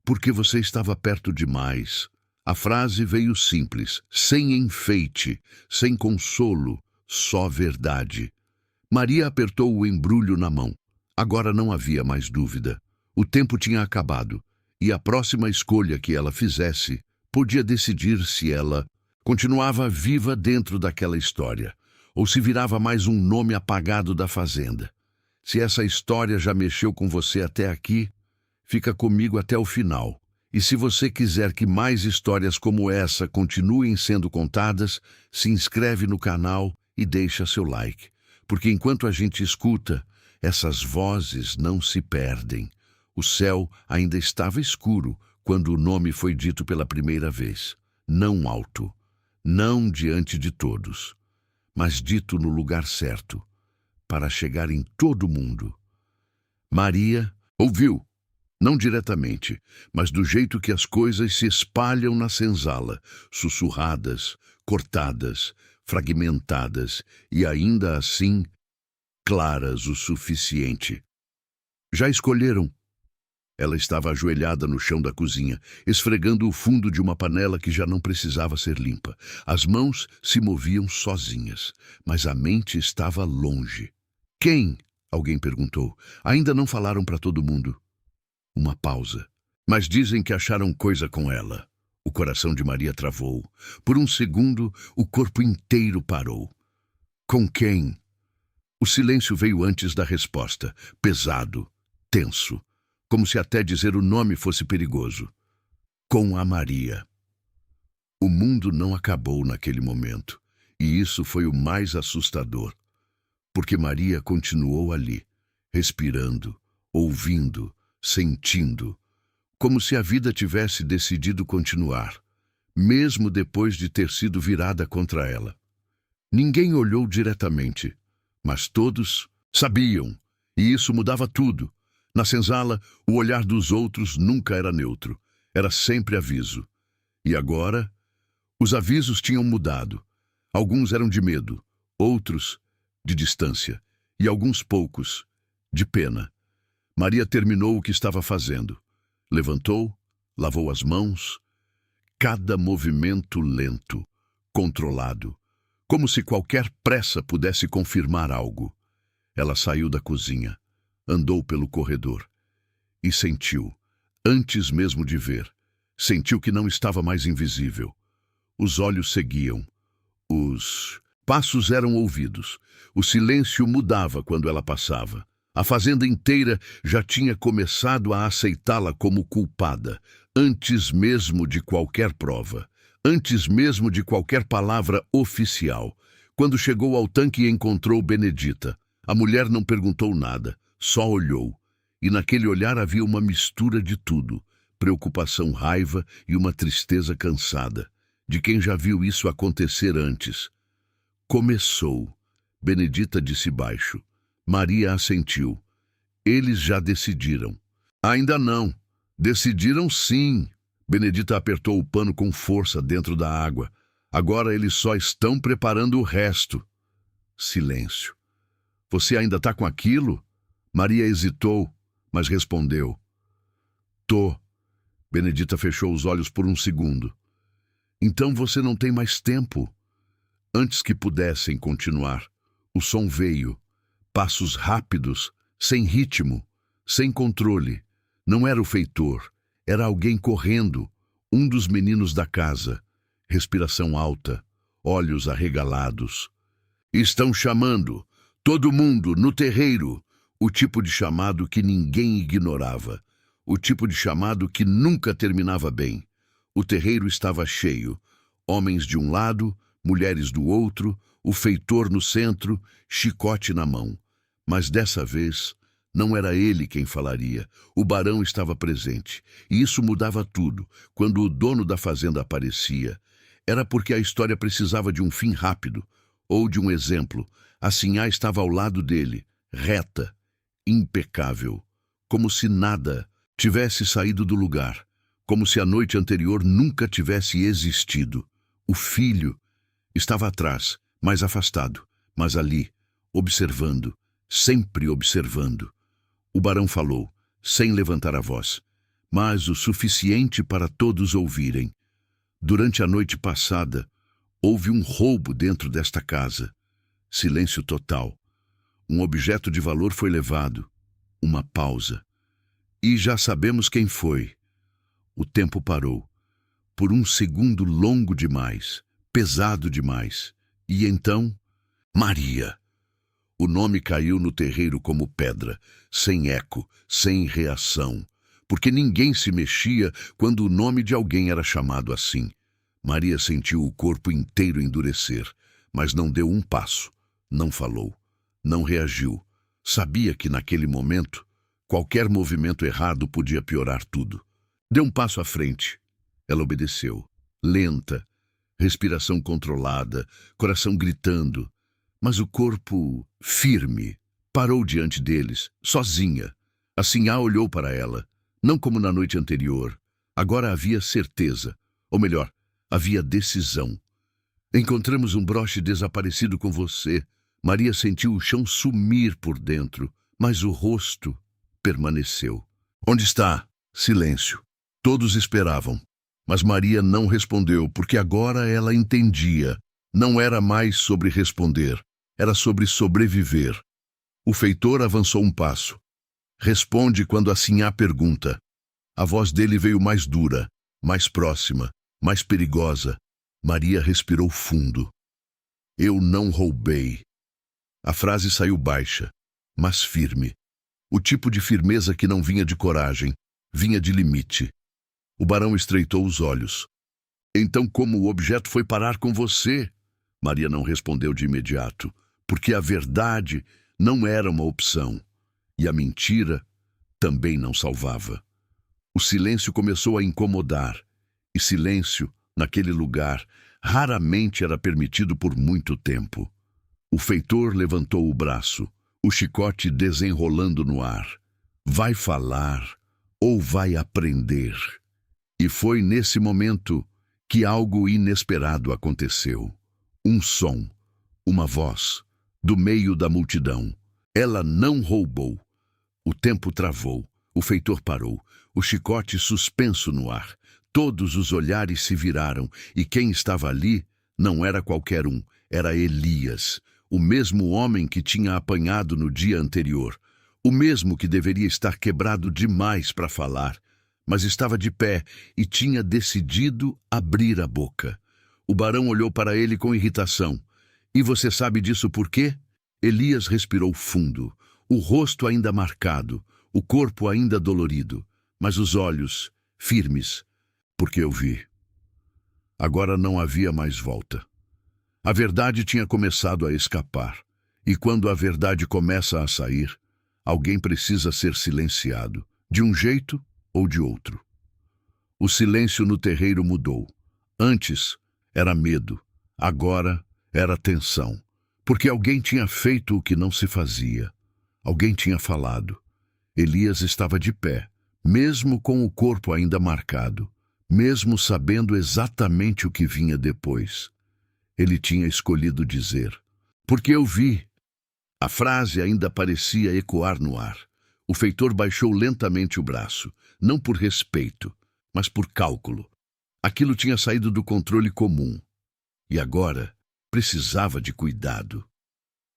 Porque você estava perto demais. A frase veio simples, sem enfeite, sem consolo, só verdade. Maria apertou o embrulho na mão. Agora não havia mais dúvida. O tempo tinha acabado, e a próxima escolha que ela fizesse podia decidir se ela continuava viva dentro daquela história, ou se virava mais um nome apagado da fazenda. Se essa história já mexeu com você até aqui, fica comigo até o final. E se você quiser que mais histórias como essa continuem sendo contadas, se inscreve no canal e deixa seu like. Porque enquanto a gente escuta, essas vozes não se perdem. O céu ainda estava escuro quando o nome foi dito pela primeira vez. Não alto, não diante de todos, mas dito no lugar certo, para chegar em todo mundo. Maria ouviu, não diretamente, mas do jeito que as coisas se espalham na senzala, sussurradas, cortadas, fragmentadas e ainda assim claras o suficiente. Já escolheram? Ela estava ajoelhada no chão da cozinha, esfregando o fundo de uma panela que já não precisava ser limpa. As mãos se moviam sozinhas, mas a mente estava longe. Quem? Alguém perguntou. Ainda não falaram para todo mundo. Uma pausa. Mas dizem que acharam coisa com ela. O coração de Maria travou. Por um segundo, o corpo inteiro parou. Com quem? O silêncio veio antes da resposta, pesado, tenso, como se até dizer o nome fosse perigoso. Com a Maria. O mundo não acabou naquele momento, e isso foi o mais assustador, porque Maria continuou ali, respirando, ouvindo, sentindo, como se a vida tivesse decidido continuar, mesmo depois de ter sido virada contra ela. Ninguém olhou diretamente, mas todos sabiam, e isso mudava tudo. Na senzala, o olhar dos outros nunca era neutro, era sempre aviso. E agora, os avisos tinham mudado. Alguns eram de medo, outros de distância, e alguns poucos de pena. Maria terminou o que estava fazendo. Levantou, lavou as mãos, cada movimento lento, controlado, como se qualquer pressa pudesse confirmar algo. Ela saiu da cozinha, andou pelo corredor e sentiu, antes mesmo de ver, sentiu que não estava mais invisível. Os olhos seguiam, os passos eram ouvidos, o silêncio mudava quando ela passava. A fazenda inteira já tinha começado a aceitá-la como culpada, antes mesmo de qualquer prova, antes mesmo de qualquer palavra oficial. Quando chegou ao tanque e encontrou Benedita, a mulher não perguntou nada, só olhou. E naquele olhar havia uma mistura de tudo, preocupação, raiva e uma tristeza cansada, de quem já viu isso acontecer antes. Começou. Benedita disse baixo. Maria assentiu. Eles já decidiram. Ainda não. Decidiram sim. Benedita apertou o pano com força dentro da água. Agora eles só estão preparando o resto. Silêncio. Você ainda está com aquilo? Maria hesitou, mas respondeu. Tô. Benedita fechou os olhos por um segundo. Então você não tem mais tempo. Antes que pudessem continuar, o som veio. Passos rápidos, sem ritmo, sem controle. Não era o feitor, era alguém correndo, um dos meninos da casa. Respiração alta, olhos arregalados. Estão chamando, todo mundo, no terreiro. O tipo de chamado que ninguém ignorava. O tipo de chamado que nunca terminava bem. O terreiro estava cheio. Homens de um lado, mulheres do outro, o feitor no centro, chicote na mão. Mas dessa vez, não era ele quem falaria. O barão estava presente. E isso mudava tudo. Quando o dono da fazenda aparecia, era porque a história precisava de um fim rápido, ou de um exemplo. A Sinhá estava ao lado dele, reta, impecável, como se nada tivesse saído do lugar, como se a noite anterior nunca tivesse existido. O filho estava atrás, mais afastado, mas ali, observando, sempre observando. O barão falou, sem levantar a voz, mas o suficiente para todos ouvirem. Durante a noite passada, houve um roubo dentro desta casa. Silêncio total. Um objeto de valor foi levado. Uma pausa. E já sabemos quem foi. O tempo parou. Por um segundo longo demais, pesado demais. E então, Maria. O nome caiu no terreiro como pedra, sem eco, sem reação, porque ninguém se mexia quando o nome de alguém era chamado assim. Maria sentiu o corpo inteiro endurecer, mas não deu um passo, não falou, não reagiu. Sabia que naquele momento, qualquer movimento errado podia piorar tudo. Deu um passo à frente. Ela obedeceu, lenta, respiração controlada, coração gritando, mas o corpo firme parou diante deles, sozinha. A sinhá olhou para ela, não como na noite anterior. Agora havia certeza, ou melhor, havia decisão. Encontramos um broche desaparecido com você. Maria sentiu o chão sumir por dentro, mas o rosto permaneceu. Onde está? Silêncio. Todos esperavam. Mas Maria não respondeu, porque agora ela entendia. Não era mais sobre responder, era sobre sobreviver. O feitor avançou um passo. Responde quando a sinhá pergunta. A voz dele veio mais dura, mais próxima, mais perigosa. Maria respirou fundo. Eu não roubei. A frase saiu baixa, mas firme. O tipo de firmeza que não vinha de coragem, vinha de limite. O barão estreitou os olhos. Então como o objeto foi parar com você? Maria não respondeu de imediato, porque a verdade não era uma opção. E a mentira também não salvava. O silêncio começou a incomodar, e silêncio, naquele lugar, raramente era permitido por muito tempo. O feitor levantou o braço, o chicote desenrolando no ar. Vai falar ou vai aprender? E foi nesse momento que algo inesperado aconteceu. Um som, uma voz, do meio da multidão. Ela não roubou. O tempo travou, o feitor parou, o chicote suspenso no ar. Todos os olhares se viraram, e quem estava ali não era qualquer um, era Elias, o mesmo homem que tinha apanhado no dia anterior, o mesmo que deveria estar quebrado demais para falar, mas estava de pé e tinha decidido abrir a boca. O barão olhou para ele com irritação. E você sabe disso por quê? Elias respirou fundo, o rosto ainda marcado, o corpo ainda dolorido, mas os olhos firmes, porque eu vi. Agora não havia mais volta. A verdade tinha começado a escapar, e quando a verdade começa a sair, alguém precisa ser silenciado, de um jeito ou de outro. O silêncio no terreiro mudou. Antes era medo, agora era tensão, porque alguém tinha feito o que não se fazia. Alguém tinha falado. Elias estava de pé, mesmo com o corpo ainda marcado, mesmo sabendo exatamente o que vinha depois. Ele tinha escolhido dizer, porque eu vi. A frase ainda parecia ecoar no ar. O feitor baixou lentamente o braço, não por respeito, mas por cálculo. Aquilo tinha saído do controle comum. E agora precisava de cuidado.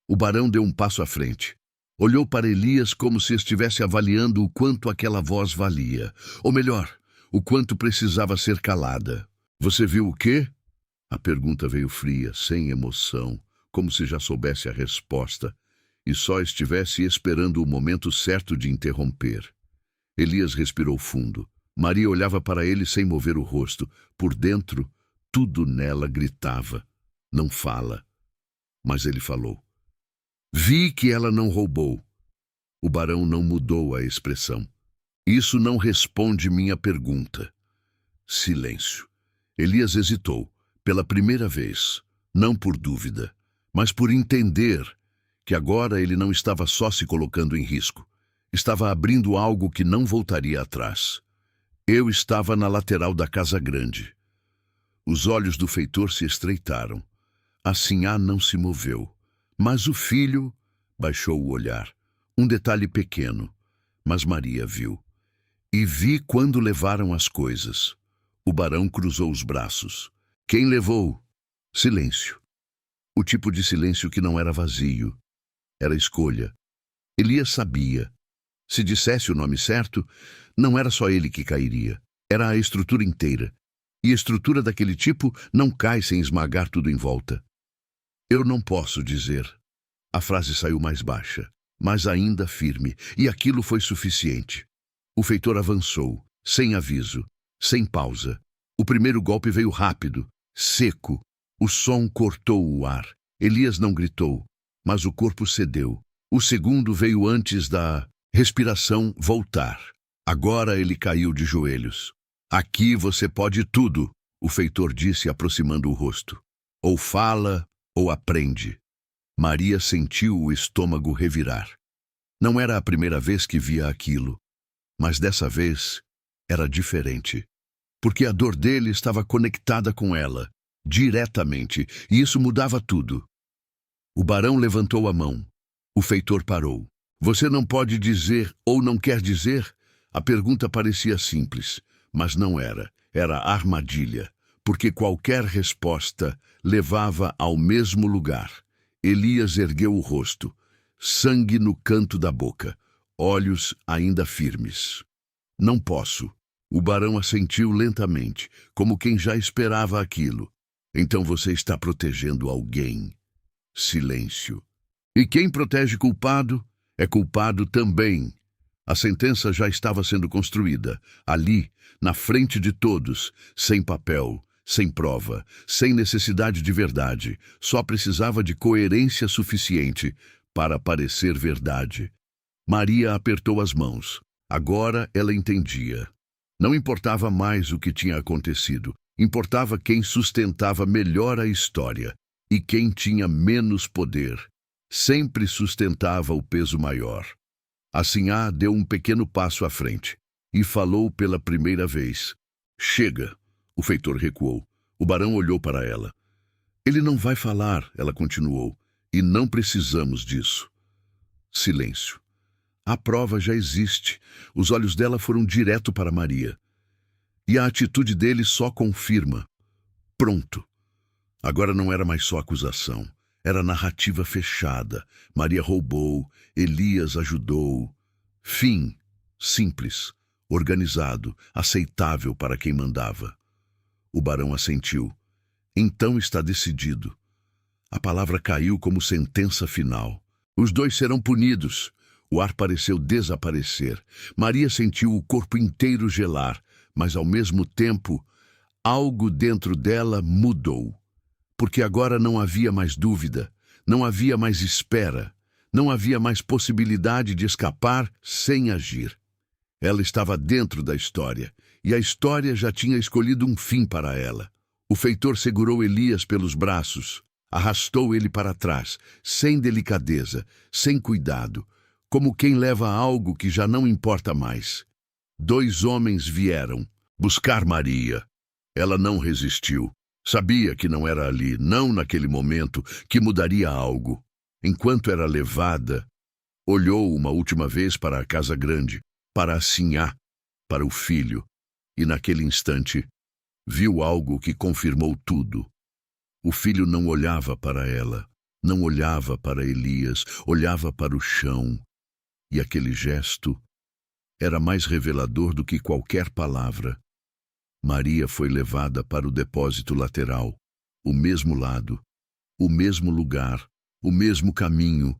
O barão deu um passo à frente. Olhou para Elias como se estivesse avaliando o quanto aquela voz valia. Ou melhor, o quanto precisava ser calada. Você viu o quê? A pergunta veio fria, sem emoção, como se já soubesse a resposta e só estivesse esperando o momento certo de interromper. Elias respirou fundo. Maria olhava para ele sem mover o rosto. Por dentro, tudo nela gritava. Não fala. Mas ele falou. Vi que ela não roubou. O barão não mudou a expressão. Isso não responde minha pergunta. Silêncio. Elias hesitou, pela primeira vez, não por dúvida, mas por entender que agora ele não estava só se colocando em risco. Estava abrindo algo que não voltaria atrás. Eu estava na lateral da casa grande. Os olhos do feitor se estreitaram. A sinhá não se moveu, mas o filho baixou o olhar. Um detalhe pequeno, mas Maria viu. E vi quando levaram as coisas. O barão cruzou os braços. Quem levou? Silêncio. O tipo de silêncio que não era vazio. Era escolha. Elias sabia. Se dissesse o nome certo, não era só ele que cairia. Era a estrutura inteira. E estrutura daquele tipo não cai sem esmagar tudo em volta. Eu não posso dizer. A frase saiu mais baixa, mas ainda firme, e aquilo foi suficiente. O feitor avançou, sem aviso, sem pausa. O primeiro golpe veio rápido, seco. O som cortou o ar. Elias não gritou, mas o corpo cedeu. O segundo veio antes da respiração voltar. Agora ele caiu de joelhos. Aqui você pode tudo, o feitor disse, aproximando o rosto. Ou fala, ou aprende. Maria sentiu o estômago revirar. Não era a primeira vez que via aquilo, mas dessa vez era diferente. Porque a dor dele estava conectada com ela, diretamente, e isso mudava tudo. O barão levantou a mão. O feitor parou. Você não pode dizer ou não quer dizer? A pergunta parecia simples, mas não era. Era armadilha, porque qualquer resposta levava ao mesmo lugar. Elias ergueu o rosto, sangue no canto da boca, olhos ainda firmes. Não posso. O barão assentiu lentamente, como quem já esperava aquilo. Então você está protegendo alguém. Silêncio. E quem protege culpado é culpado também. A sentença já estava sendo construída, ali, na frente de todos, sem papel, sem prova, sem necessidade de verdade. Só precisava de coerência suficiente para parecer verdade. Maria apertou as mãos. Agora ela entendia. Não importava mais o que tinha acontecido, importava quem sustentava melhor a história e quem tinha menos poder. Sempre sustentava o peso maior. A Sinhá deu um pequeno passo à frente e falou pela primeira vez. Chega! O feitor recuou. O barão olhou para ela. Ele não vai falar, ela continuou, e não precisamos disso. Silêncio. A prova já existe. Os olhos dela foram direto para Maria. E a atitude dele só confirma. Pronto. Agora não era mais só acusação. Era narrativa fechada. Maria roubou, Elias ajudou. Fim. Simples, organizado, aceitável para quem mandava. O barão assentiu. Então está decidido. A palavra caiu como sentença final. Os dois serão punidos. O ar pareceu desaparecer. Maria sentiu o corpo inteiro gelar, mas ao mesmo tempo, algo dentro dela mudou. Porque agora não havia mais dúvida, não havia mais espera, não havia mais possibilidade de escapar sem agir. Ela estava dentro da história, e a história já tinha escolhido um fim para ela. O feitor segurou Elias pelos braços, arrastou ele para trás, sem delicadeza, sem cuidado, como quem leva algo que já não importa mais. 2 homens vieram buscar Maria. Ela não resistiu. Sabia que não era ali, não naquele momento, que mudaria algo. Enquanto era levada, olhou uma última vez para a casa grande, para a Sinhá, para o filho, e naquele instante viu algo que confirmou tudo. O filho não olhava para ela, não olhava para Elias, olhava para o chão. E aquele gesto era mais revelador do que qualquer palavra. Maria foi levada para o depósito lateral, o mesmo lado, o mesmo lugar, o mesmo caminho,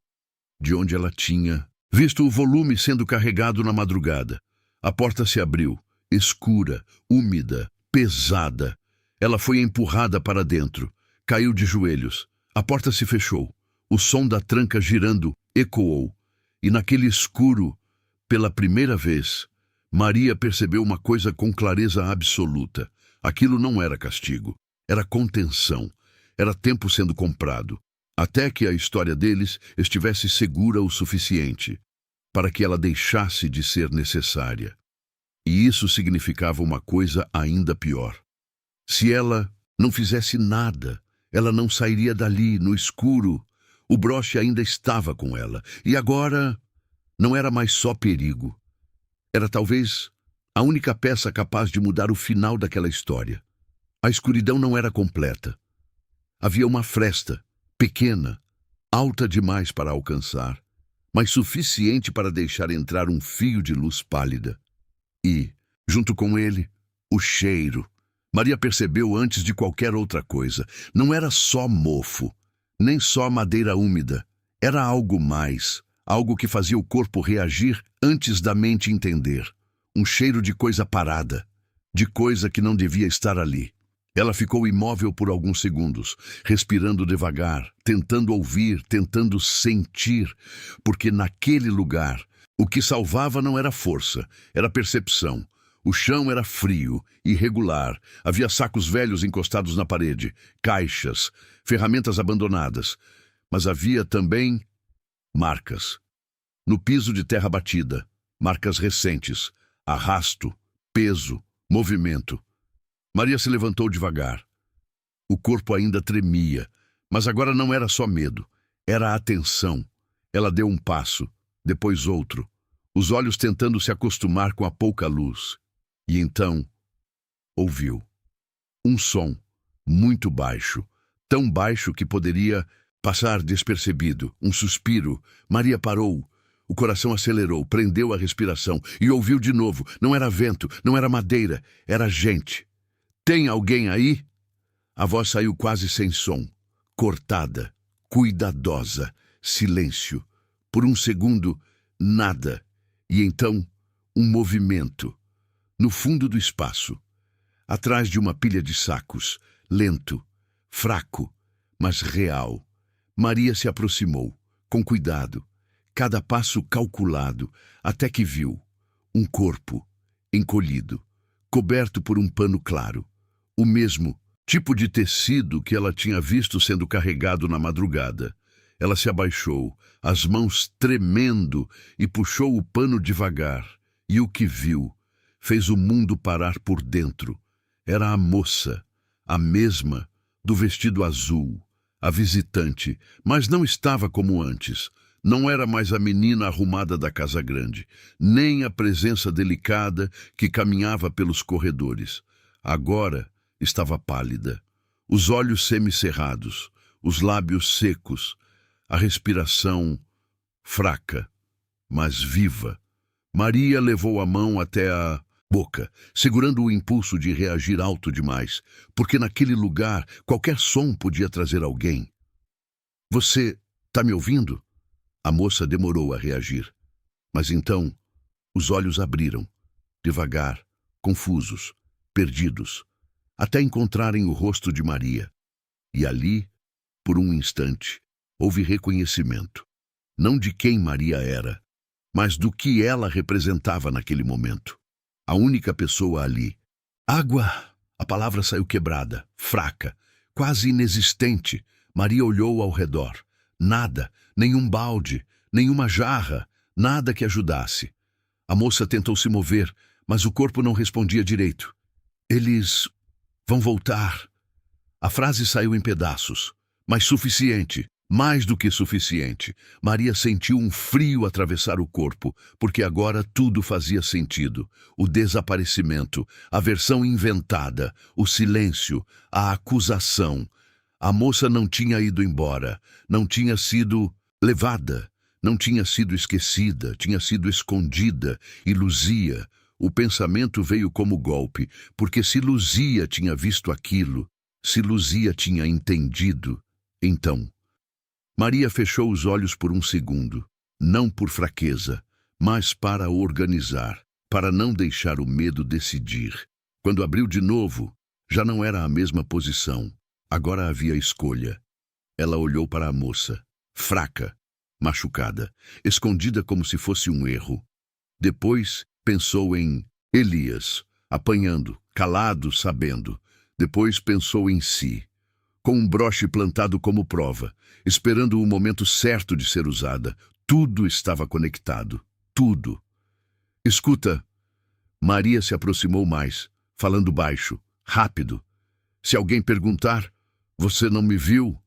de onde ela tinha visto o volume sendo carregado na madrugada. A porta se abriu, escura, úmida, pesada. Ela foi empurrada para dentro, caiu de joelhos. A porta se fechou. O som da tranca girando ecoou. E naquele escuro, pela primeira vez, Maria percebeu uma coisa com clareza absoluta. Aquilo não era castigo, era contenção, era tempo sendo comprado, até que a história deles estivesse segura o suficiente para que ela deixasse de ser necessária. E isso significava uma coisa ainda pior. Se ela não fizesse nada, ela não sairia dali, no escuro. O broche ainda estava com ela, e agora não era mais só perigo. Era talvez a única peça capaz de mudar o final daquela história. A escuridão não era completa. Havia uma fresta, pequena, alta demais para alcançar, mas suficiente para deixar entrar um fio de luz pálida. E, junto com ele, o cheiro. Maria percebeu antes de qualquer outra coisa. Não era só mofo, nem só madeira úmida. Era algo mais, algo que fazia o corpo reagir antes da mente entender. Um cheiro de coisa parada, de coisa que não devia estar ali. Ela ficou imóvel por alguns segundos, respirando devagar, tentando ouvir, tentando sentir, porque naquele lugar, o que salvava não era força, era percepção. O chão era frio, irregular, havia sacos velhos encostados na parede, caixas, ferramentas abandonadas, mas havia também marcas. No piso de terra batida, marcas recentes, arrasto, peso, movimento. Maria se levantou devagar. O corpo ainda tremia, mas agora não era só medo, era atenção. Ela deu um passo, depois outro, os olhos tentando se acostumar com a pouca luz. E então, ouviu um som muito baixo, tão baixo que poderia passar despercebido, um suspiro. Maria parou. O coração acelerou, prendeu a respiração e ouviu de novo. Não era vento, não era madeira, era gente. Tem alguém aí? A voz saiu quase sem som, cortada, cuidadosa, silêncio. Por um segundo, nada. E então, um movimento. No fundo do espaço, atrás de uma pilha de sacos, lento, fraco, mas real. Maria se aproximou, com cuidado, cada passo calculado, até que viu um corpo encolhido, coberto por um pano claro, o mesmo tipo de tecido que ela tinha visto sendo carregado na madrugada. Ela se abaixou, as mãos tremendo, e puxou o pano devagar, e o que viu fez o mundo parar por dentro. Era a moça, a mesma, do vestido azul, a visitante, mas não estava como antes. Não era mais a menina arrumada da casa grande, nem a presença delicada que caminhava pelos corredores. Agora estava pálida, os olhos semicerrados, os lábios secos, a respiração fraca, mas viva. Maria levou a mão até a boca, segurando o impulso de reagir alto demais, porque naquele lugar qualquer som podia trazer alguém. Você está me ouvindo? A moça demorou a reagir, mas então os olhos abriram, devagar, confusos, perdidos, até encontrarem o rosto de Maria. E ali, por um instante, houve reconhecimento, não de quem Maria era, mas do que ela representava naquele momento. A única pessoa ali. Água! A palavra saiu quebrada, fraca, quase inexistente. Maria olhou ao redor. Nada, nenhum balde, nenhuma jarra, nada que ajudasse. A moça tentou se mover, mas o corpo não respondia direito. Eles vão voltar. A frase saiu em pedaços, mas suficiente. Mais do que suficiente. Maria sentiu um frio atravessar o corpo, porque agora tudo fazia sentido. O desaparecimento, a versão inventada, o silêncio, a acusação. A moça não tinha ido embora, não tinha sido levada, não tinha sido esquecida, tinha sido escondida, e Luzia. O pensamento veio como golpe, porque se Luzia tinha visto aquilo, se Luzia tinha entendido, então... Maria fechou os olhos por um segundo, não por fraqueza, mas para organizar, para não deixar o medo decidir. Quando abriu de novo, já não era a mesma posição. Agora havia escolha. Ela olhou para a moça, fraca, machucada, escondida como se fosse um erro. Depois pensou em Elias, apanhando, calado, sabendo. Depois pensou em si, com um broche plantado como prova, esperando o momento certo de ser usada. Tudo estava conectado. Tudo. Escuta. Maria se aproximou mais, falando baixo, rápido. Se alguém perguntar, você não me viu?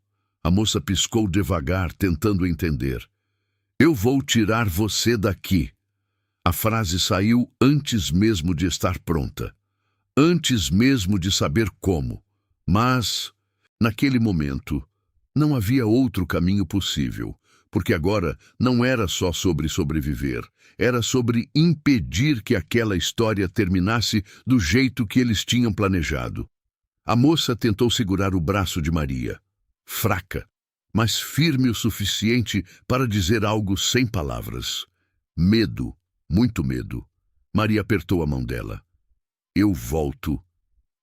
A moça piscou devagar, tentando entender. Eu vou tirar você daqui. A frase saiu antes mesmo de estar pronta. Antes mesmo de saber como. Mas... naquele momento, não havia outro caminho possível, porque agora não era só sobre sobreviver, era sobre impedir que aquela história terminasse do jeito que eles tinham planejado. A moça tentou segurar o braço de Maria, fraca, mas firme o suficiente para dizer algo sem palavras. Medo, muito medo. Maria apertou a mão dela. Eu volto.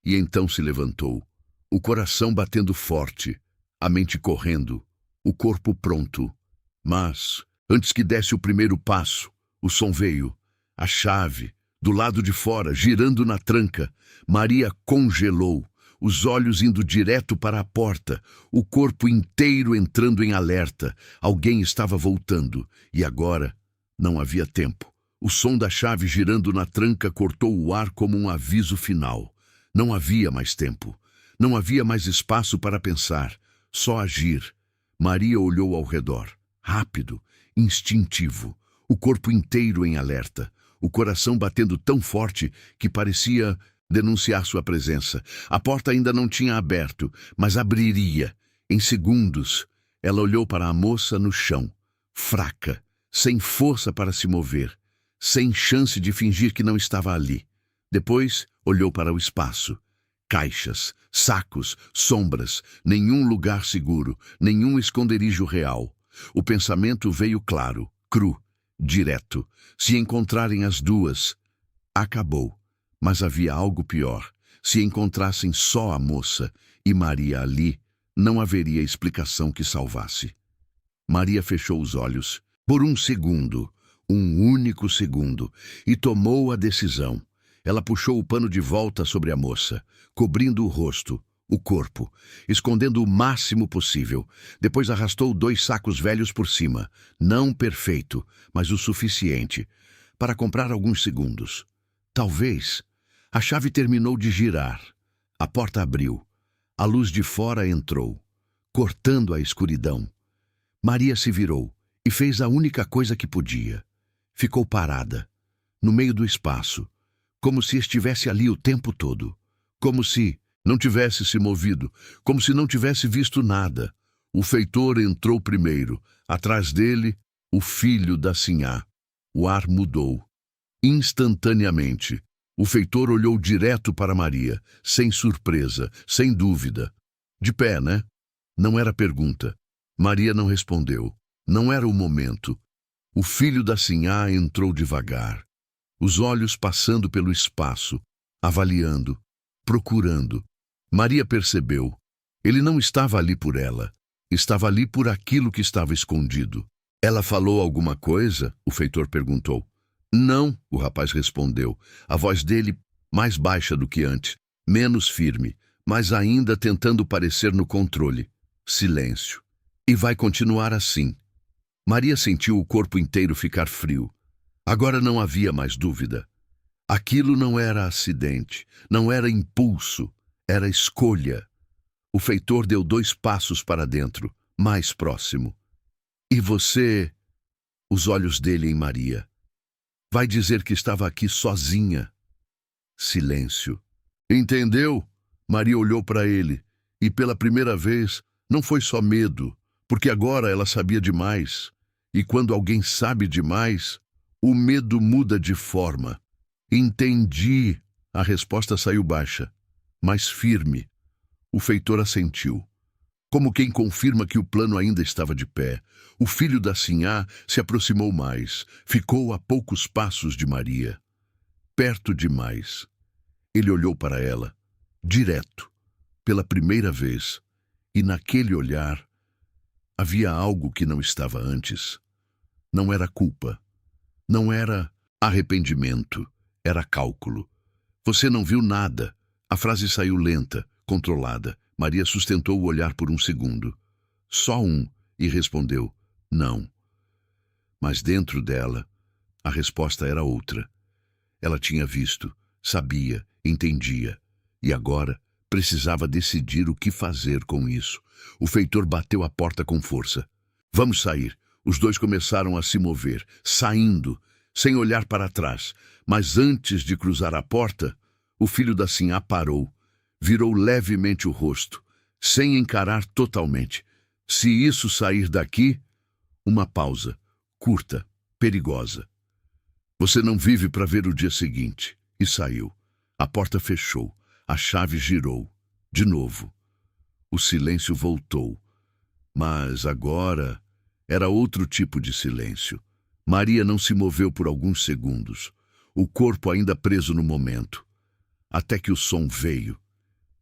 E então se levantou. O coração batendo forte, a mente correndo, o corpo pronto. Mas, antes que desse o primeiro passo, o som veio. A chave, do lado de fora, girando na tranca. Maria congelou, os olhos indo direto para a porta, o corpo inteiro entrando em alerta. Alguém estava voltando, e agora, Não havia tempo. O som da chave girando na tranca cortou o ar como um aviso final. Não havia mais tempo. Não havia mais espaço para pensar. Só agir. Maria olhou ao redor. Rápido, instintivo. O corpo inteiro em alerta. O coração batendo tão forte que parecia denunciar sua presença. A porta ainda não tinha aberto, mas abriria. Em segundos, ela olhou para a moça no chão, fraca, sem força para se mover, sem chance de fingir que não estava ali. Depois, olhou para o espaço. Caixas, sacos, sombras, nenhum lugar seguro, nenhum esconderijo real. O pensamento veio claro, cru, direto. Se encontrarem as duas, acabou. Mas havia algo pior. Se encontrassem só a moça e Maria ali, não haveria explicação que salvasse. Maria fechou os olhos, por um segundo, um único segundo, e tomou a decisão. Ela puxou o pano de volta sobre a moça, cobrindo o rosto, o corpo, escondendo o máximo possível. Depois arrastou 2 sacos velhos por cima, não perfeito, mas o suficiente, para comprar alguns segundos. Talvez. A chave terminou de girar. A porta abriu. A luz de fora entrou, cortando a escuridão. Maria se virou e fez a única coisa que podia. Ficou parada, no meio do espaço, como se estivesse ali o tempo todo. Como se não tivesse se movido, como se não tivesse visto nada. O feitor entrou primeiro. Atrás dele, o filho da sinhá. O ar mudou. Instantaneamente. O feitor olhou direto para Maria, sem surpresa, sem dúvida. De pé, né? Não era pergunta. Maria não respondeu. Não era o momento. O filho da sinhá entrou devagar, os olhos passando pelo espaço, avaliando, procurando. Maria percebeu. Ele não estava ali por ela. Estava ali por aquilo que estava escondido. Ela falou alguma coisa? O feitor perguntou. Não, o rapaz respondeu, a voz dele mais baixa do que antes, menos firme, mas ainda tentando parecer no controle. Silêncio. E vai continuar assim. Maria sentiu o corpo inteiro ficar frio. Agora não havia mais dúvida. Aquilo não era acidente, não era impulso, era escolha. O feitor deu 2 passos para dentro, mais próximo. E você? Os olhos dele em Maria. Vai dizer que estava aqui sozinha. Silêncio. Entendeu? Maria olhou para ele, e pela primeira vez não foi só medo, porque agora ela sabia demais. E quando alguém sabe demais, o medo muda de forma. Entendi. A resposta saiu baixa, mas firme. O feitor assentiu, como quem confirma que o plano ainda estava de pé. O filho da sinhá se aproximou mais, ficou a poucos passos de Maria. Perto demais. Ele olhou para ela, direto, pela primeira vez, e naquele olhar havia algo que não estava antes. Não era culpa, não era arrependimento, era cálculo. Você não viu nada. A frase saiu lenta, controlada. Maria sustentou o olhar por um segundo. Só um, e respondeu, não. Mas dentro dela, a resposta era outra. Ela tinha visto, sabia, entendia, e agora precisava decidir o que fazer com isso. O feitor bateu a porta com força. Vamos sair. Os 2 começaram a se mover, saindo, sem olhar para trás. Mas antes de cruzar a porta, o filho da sinhá parou, virou levemente o rosto, sem encarar totalmente. Se isso sair daqui, uma pausa, curta, perigosa. Você não vive para ver o dia seguinte. E saiu. A porta fechou. A chave girou. De novo. O silêncio voltou. Mas agora era outro tipo de silêncio. Maria não se moveu por alguns segundos, o corpo ainda preso no momento. Até que o som veio.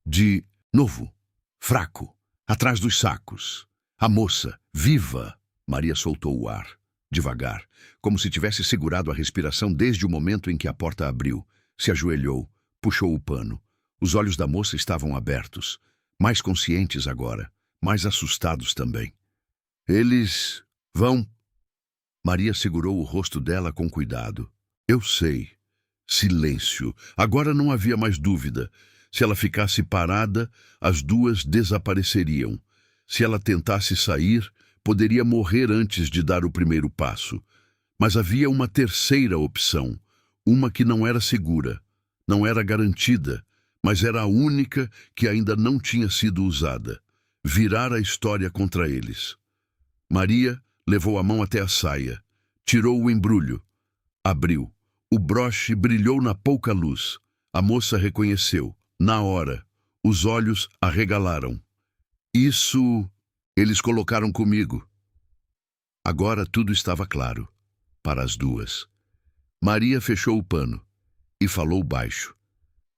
De novo. Fraco. Atrás dos sacos. A moça, viva. Maria soltou o ar, devagar, como se tivesse segurado a respiração desde o momento em que a porta abriu. Se ajoelhou, puxou o pano. Os olhos da moça estavam abertos, mais conscientes agora, mais assustados também. Eles vão... Maria segurou o rosto dela com cuidado. Eu sei. Silêncio. Agora não havia mais dúvida. Se ela ficasse parada, as duas desapareceriam. Se ela tentasse sair, poderia morrer antes de dar o primeiro passo. Mas havia uma terceira opção, uma que não era segura, não era garantida, mas era a única que ainda não tinha sido usada. Virar a história contra eles. Maria levou a mão até a saia, tirou o embrulho, abriu. O broche brilhou na pouca luz. A moça reconheceu, na hora. Os olhos arregalaram. Isso eles colocaram comigo. Agora tudo estava claro, para as duas. Maria fechou o pano e falou baixo,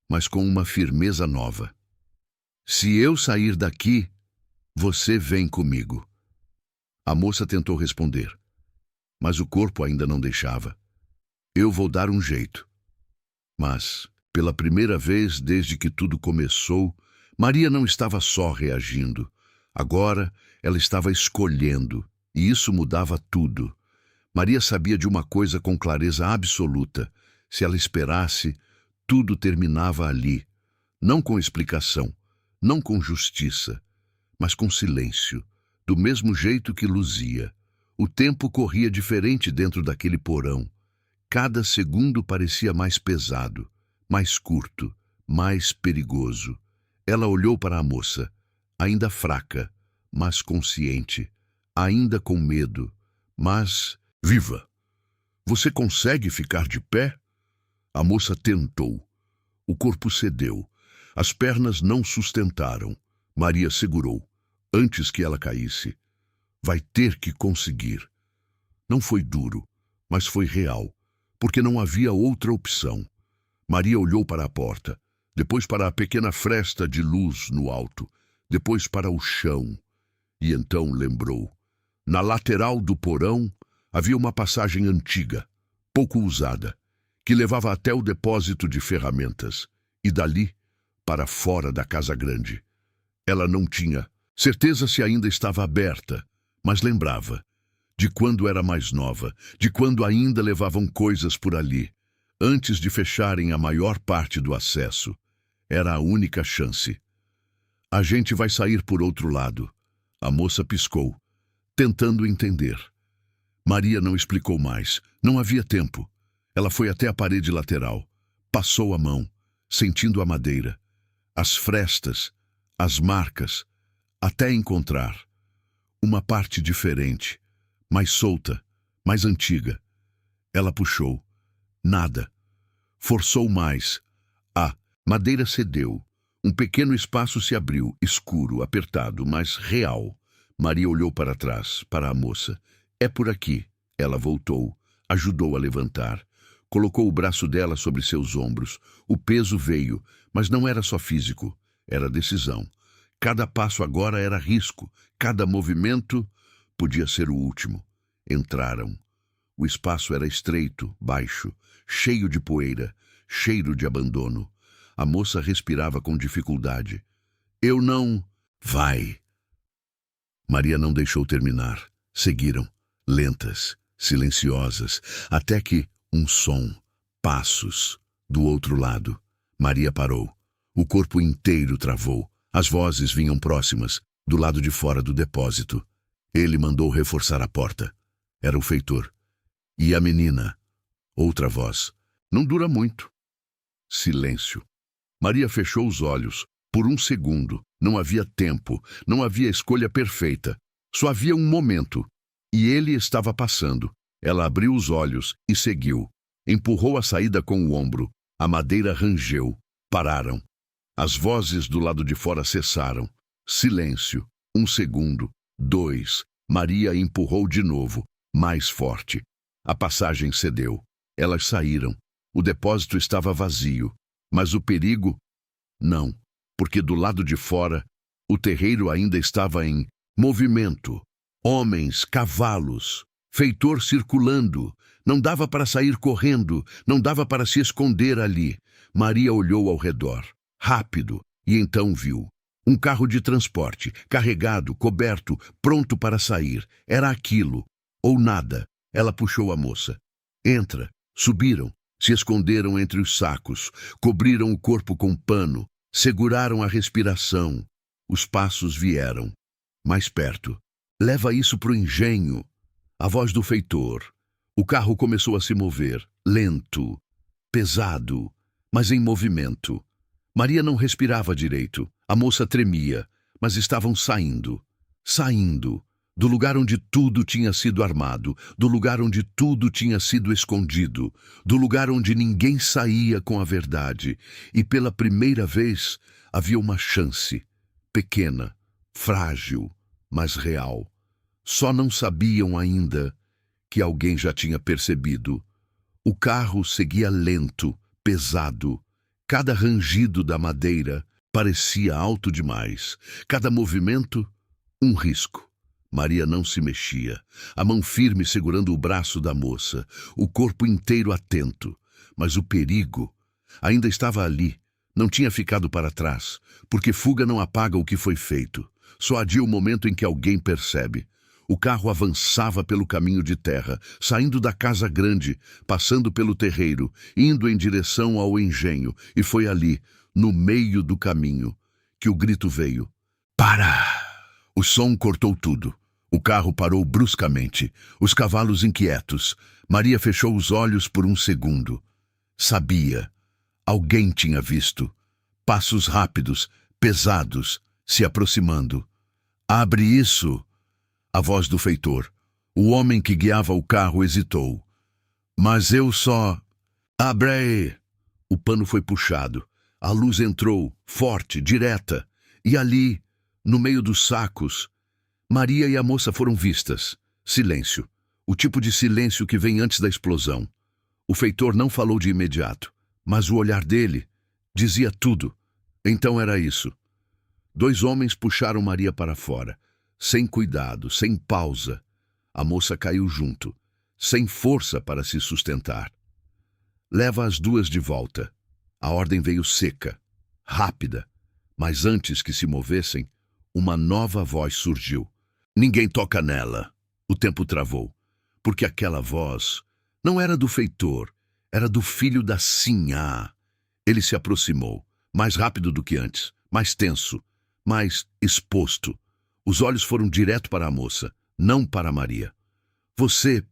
mas com uma firmeza nova. Se eu sair daqui, você vem comigo. A moça tentou responder, mas o corpo ainda não deixava. Eu vou dar um jeito. Mas, pela primeira vez desde que tudo começou, Maria não estava só reagindo. Agora, ela estava escolhendo, e isso mudava tudo. Maria sabia de uma coisa com clareza absoluta. Se ela esperasse, tudo terminava ali. Não com explicação, não com justiça, mas com silêncio, do mesmo jeito que luzia. O tempo corria diferente dentro daquele porão. Cada segundo parecia mais pesado, mais curto, mais perigoso. Ela olhou para a moça, ainda fraca, mas consciente, ainda com medo, mas viva. Você consegue ficar de pé? A moça tentou. O corpo cedeu. As pernas não sustentaram. Maria segurou, antes que ela caísse. Vai ter que conseguir. Não foi duro, mas foi real, porque não havia outra opção. Maria olhou para a porta, depois para a pequena fresta de luz no alto, depois para o chão, e então lembrou. Na lateral do porão havia uma passagem antiga, pouco usada, que levava até o depósito de ferramentas, e dali para fora da casa grande. Ela não tinha certeza se ainda estava aberta, mas lembrava de quando era mais nova, de quando ainda levavam coisas por ali. Antes de fecharem a maior parte do acesso, era a única chance. A gente vai sair por outro lado. A moça piscou, tentando entender. Maria não explicou mais. Não havia tempo. Ela foi até a parede lateral. Passou a mão, sentindo a madeira, as frestas, as marcas, até encontrar uma parte diferente, mais solta, mais antiga. Ela puxou. Nada. Forçou mais. A madeira cedeu. Um pequeno espaço se abriu, escuro, apertado, mas real. Maria olhou para trás, para a moça. É por aqui. Ela voltou, ajudou a levantar. Colocou o braço dela sobre seus ombros. O peso veio, mas não era só físico, era decisão. Cada passo agora era risco, cada movimento podia ser o último. Entraram. O espaço era estreito, baixo, cheio de poeira, cheiro de abandono. A moça respirava com dificuldade. Eu não... Vai. Maria não deixou terminar. Seguiram, lentas, silenciosas, até que um som, passos, do outro lado. Maria parou. O corpo inteiro travou. As vozes vinham próximas, do lado de fora do depósito. Ele mandou reforçar a porta. Era o feitor. E a menina? Outra voz. Não dura muito. Silêncio. Maria fechou os olhos. Por um segundo. Não havia tempo. Não havia escolha perfeita. Só havia um momento. E ele estava passando. Ela abriu os olhos e seguiu. Empurrou a saída com o ombro. A madeira rangeu. Pararam. As vozes do lado de fora cessaram. Silêncio. Um segundo. 2. Maria empurrou de novo. Mais forte. A passagem cedeu. Elas saíram. O depósito estava vazio. Mas o perigo? Não. Porque do lado de fora, o terreiro ainda estava em movimento. Homens, cavalos, feitor circulando. Não dava para sair correndo, não dava para se esconder ali. Maria olhou ao redor, rápido, e então viu. Um carro de transporte, carregado, coberto, pronto para sair. Era aquilo, ou nada. Ela puxou a moça. Entra. Subiram. Se esconderam entre os sacos. Cobriram o corpo com pano. Seguraram a respiração. Os passos vieram. Mais perto. Leva isso pro engenho. A voz do feitor. O carro começou a se mover. Lento. Pesado. Mas em movimento. Maria não respirava direito. A moça tremia. Mas estavam saindo. Saindo. Do lugar onde tudo tinha sido armado, do lugar onde tudo tinha sido escondido, do lugar onde ninguém saía com a verdade. E pela primeira vez havia uma chance, pequena, frágil, mas real. Só não sabiam ainda que alguém já tinha percebido. O carro seguia lento, pesado. Cada rangido da madeira parecia alto demais. Cada movimento, um risco. Maria não se mexia, a mão firme segurando o braço da moça, o corpo inteiro atento. Mas o perigo ainda estava ali, não tinha ficado para trás, porque fuga não apaga o que foi feito. Só adia o momento em que alguém percebe. O carro avançava pelo caminho de terra, saindo da casa grande, passando pelo terreiro, indo em direção ao engenho, e foi ali, no meio do caminho, que o grito veio. Para! O som cortou tudo. O carro parou bruscamente, os cavalos inquietos. Maria fechou os olhos por um segundo. Sabia. Alguém tinha visto. Passos rápidos, pesados, se aproximando. Abre isso! A voz do feitor. O homem que guiava o carro hesitou. Mas eu só... Abre! O pano foi puxado. A luz entrou, forte, direta. E ali, no meio dos sacos, Maria e a moça foram vistas. Silêncio. O tipo de silêncio que vem antes da explosão. O feitor não falou de imediato, mas o olhar dele dizia tudo. Então era isso. 2 homens puxaram Maria para fora, sem cuidado, sem pausa. A moça caiu junto, sem força para se sustentar. Leva as 2 de volta. A ordem veio seca, rápida, mas antes que se movessem, uma nova voz surgiu. Ninguém toca nela. O tempo travou, porque aquela voz não era do feitor, era do filho da Sinhá. Ele se aproximou, mais rápido do que antes, mais tenso, mais exposto. Os olhos foram direto para a moça, não para Maria. Você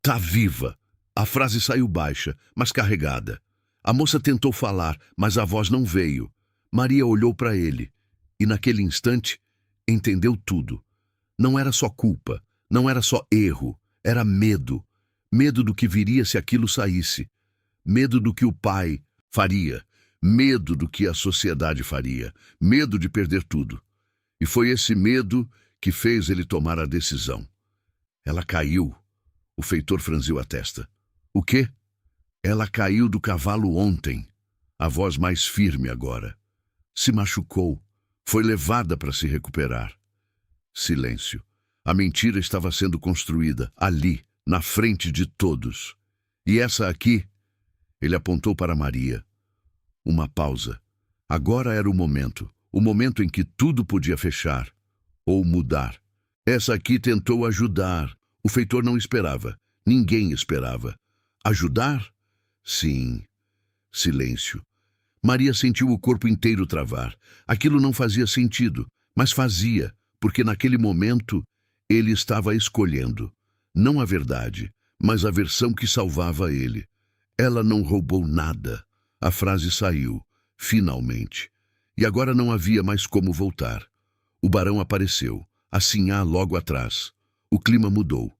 tá viva. A frase saiu baixa, mas carregada. A moça tentou falar, mas a voz não veio. Maria olhou para ele, e naquele instante entendeu tudo. Não era só culpa, não era só erro, era medo. Medo do que viria se aquilo saísse. Medo do que o pai faria. Medo do que a sociedade faria. Medo de perder tudo. E foi esse medo que fez ele tomar a decisão. Ela caiu. O feitor franziu a testa. O quê? Ela caiu do cavalo ontem. A voz mais firme agora. Se machucou. Foi levada para se recuperar. Silêncio. A mentira estava sendo construída, ali, na frente de todos. E essa aqui, ele apontou para Maria. Uma pausa. Agora era o momento em que tudo podia fechar, ou mudar. Essa aqui tentou ajudar. O feitor não esperava. Ninguém esperava. Ajudar? Sim. Silêncio. Maria sentiu o corpo inteiro travar. Aquilo não fazia sentido, mas fazia, porque naquele momento ele estava escolhendo. Não a verdade, mas a versão que salvava ele. Ela não roubou nada. A frase saiu, finalmente. E agora não havia mais como voltar. O barão apareceu, a Sinhá logo atrás. O clima mudou.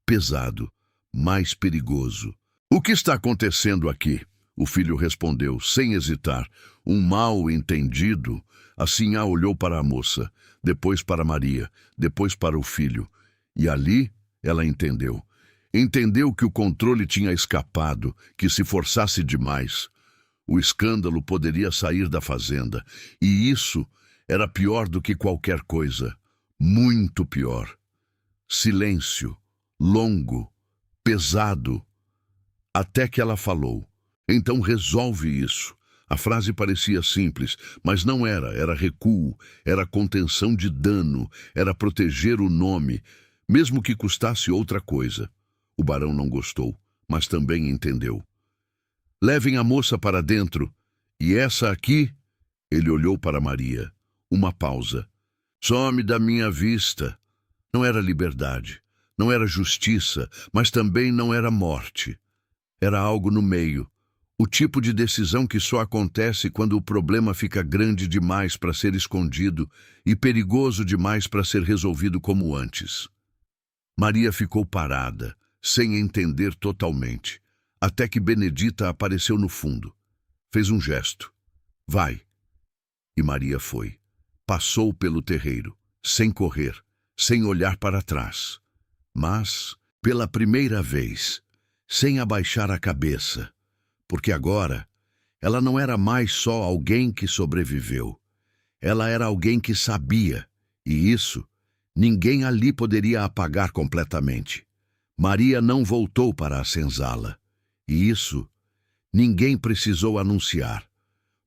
Pesado, mais perigoso. O que está acontecendo aqui? O filho respondeu, sem hesitar. Um mal-entendido. A Sinhá olhou para a moça, depois para Maria, depois para o filho. E ali ela entendeu. Entendeu que o controle tinha escapado, que se forçasse demais, o escândalo poderia sair da fazenda. E isso era pior do que qualquer coisa. Muito pior. Silêncio, longo, pesado, até que ela falou. Então resolve isso. A frase parecia simples, mas não era. Era recuo, era contenção de dano, era proteger o nome, mesmo que custasse outra coisa. O barão não gostou, mas também entendeu. Levem a moça para dentro. E essa aqui? Ele olhou para Maria. Uma pausa. Some da minha vista. Não era liberdade, não era justiça, mas também não era morte. Era algo no meio. O tipo de decisão que só acontece quando o problema fica grande demais para ser escondido e perigoso demais para ser resolvido como antes. Maria ficou parada, sem entender totalmente, até que Benedita apareceu no fundo. Fez um gesto. Vai. E Maria foi. Passou pelo terreiro, sem correr, sem olhar para trás. Mas, pela primeira vez, sem abaixar a cabeça, porque agora ela não era mais só alguém que sobreviveu. Ela era alguém que sabia, e isso ninguém ali poderia apagar completamente. Maria não voltou para a senzala, e isso ninguém precisou anunciar,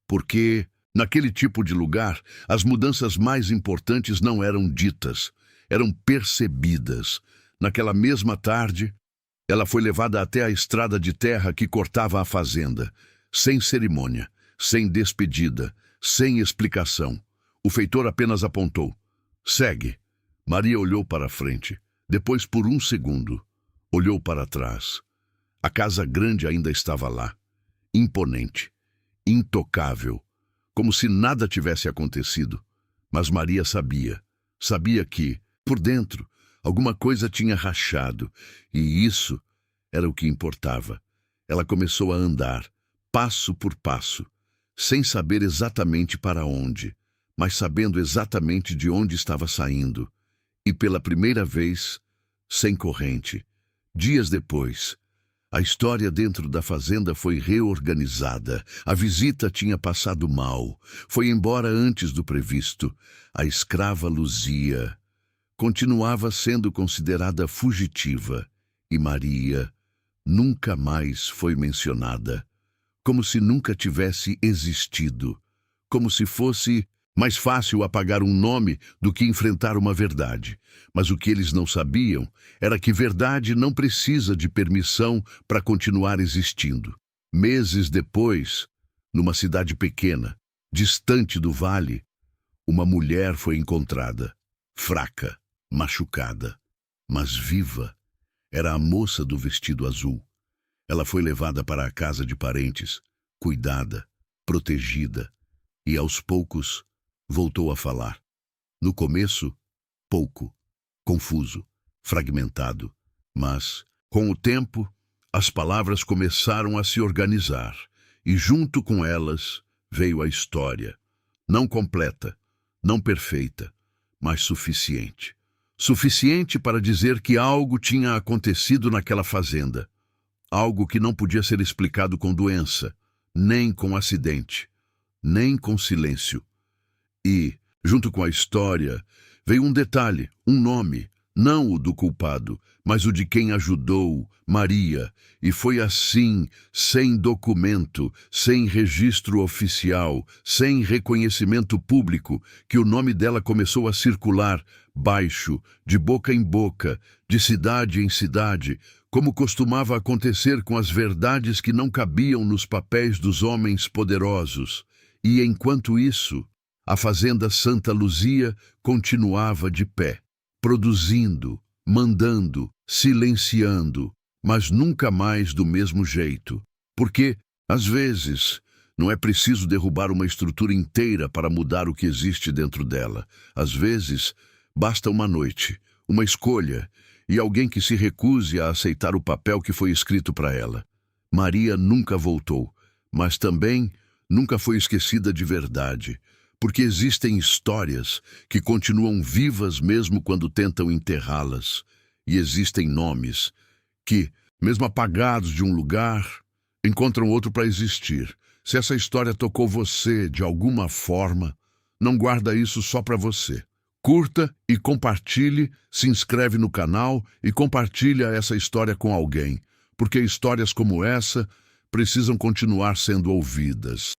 porque, naquele tipo de lugar, as mudanças mais importantes não eram ditas, eram percebidas. Naquela mesma tarde, ela foi levada até a estrada de terra que cortava a fazenda, sem cerimônia, sem despedida, sem explicação. O feitor apenas apontou. Segue. Maria olhou para a frente. Depois, por um segundo, olhou para trás. A casa grande ainda estava lá, imponente, intocável, como se nada tivesse acontecido. Mas Maria sabia que, por dentro, alguma coisa tinha rachado, e isso era o que importava. Ela começou a andar, passo por passo, sem saber exatamente para onde, mas sabendo exatamente de onde estava saindo, e pela primeira vez, sem corrente. Dias depois, a história dentro da fazenda foi reorganizada. A visita tinha passado mal, foi embora antes do previsto. A escrava Luzia continuava sendo considerada fugitiva, e Maria nunca mais foi mencionada, como se nunca tivesse existido, como se fosse mais fácil apagar um nome do que enfrentar uma verdade. Mas o que eles não sabiam era que verdade não precisa de permissão para continuar existindo. Meses depois, numa cidade pequena, distante do vale, uma mulher foi encontrada, fraca, machucada, mas viva. Era a moça do vestido azul. Ela foi levada para a casa de parentes, cuidada, protegida, e aos poucos voltou a falar. No começo, pouco, confuso, fragmentado, mas, com o tempo, as palavras começaram a se organizar, e junto com elas veio a história, não completa, não perfeita, mas suficiente. Suficiente para dizer que algo tinha acontecido naquela fazenda, algo que não podia ser explicado com doença, nem com acidente, nem com silêncio. E, junto com a história, veio um detalhe, um nome, não o do culpado, mas o de quem ajudou, Maria, e foi assim, sem documento, sem registro oficial, sem reconhecimento público, que o nome dela começou a circular, baixo, de boca em boca, de cidade em cidade, como costumava acontecer com as verdades que não cabiam nos papéis dos homens poderosos. E, enquanto isso, a fazenda Santa Luzia continuava de pé, produzindo, mandando, silenciando, mas nunca mais do mesmo jeito. Porque, às vezes, não é preciso derrubar uma estrutura inteira para mudar o que existe dentro dela. Às vezes, basta uma noite, uma escolha, e alguém que se recuse a aceitar o papel que foi escrito para ela. Maria nunca voltou, mas também nunca foi esquecida de verdade, porque existem histórias que continuam vivas mesmo quando tentam enterrá-las, e existem nomes que, mesmo apagados de um lugar, encontram outro para existir. Se essa história tocou você de alguma forma, não guarda isso só para você. Curta e compartilhe, se inscreve no canal e compartilha essa história com alguém, porque histórias como essa precisam continuar sendo ouvidas.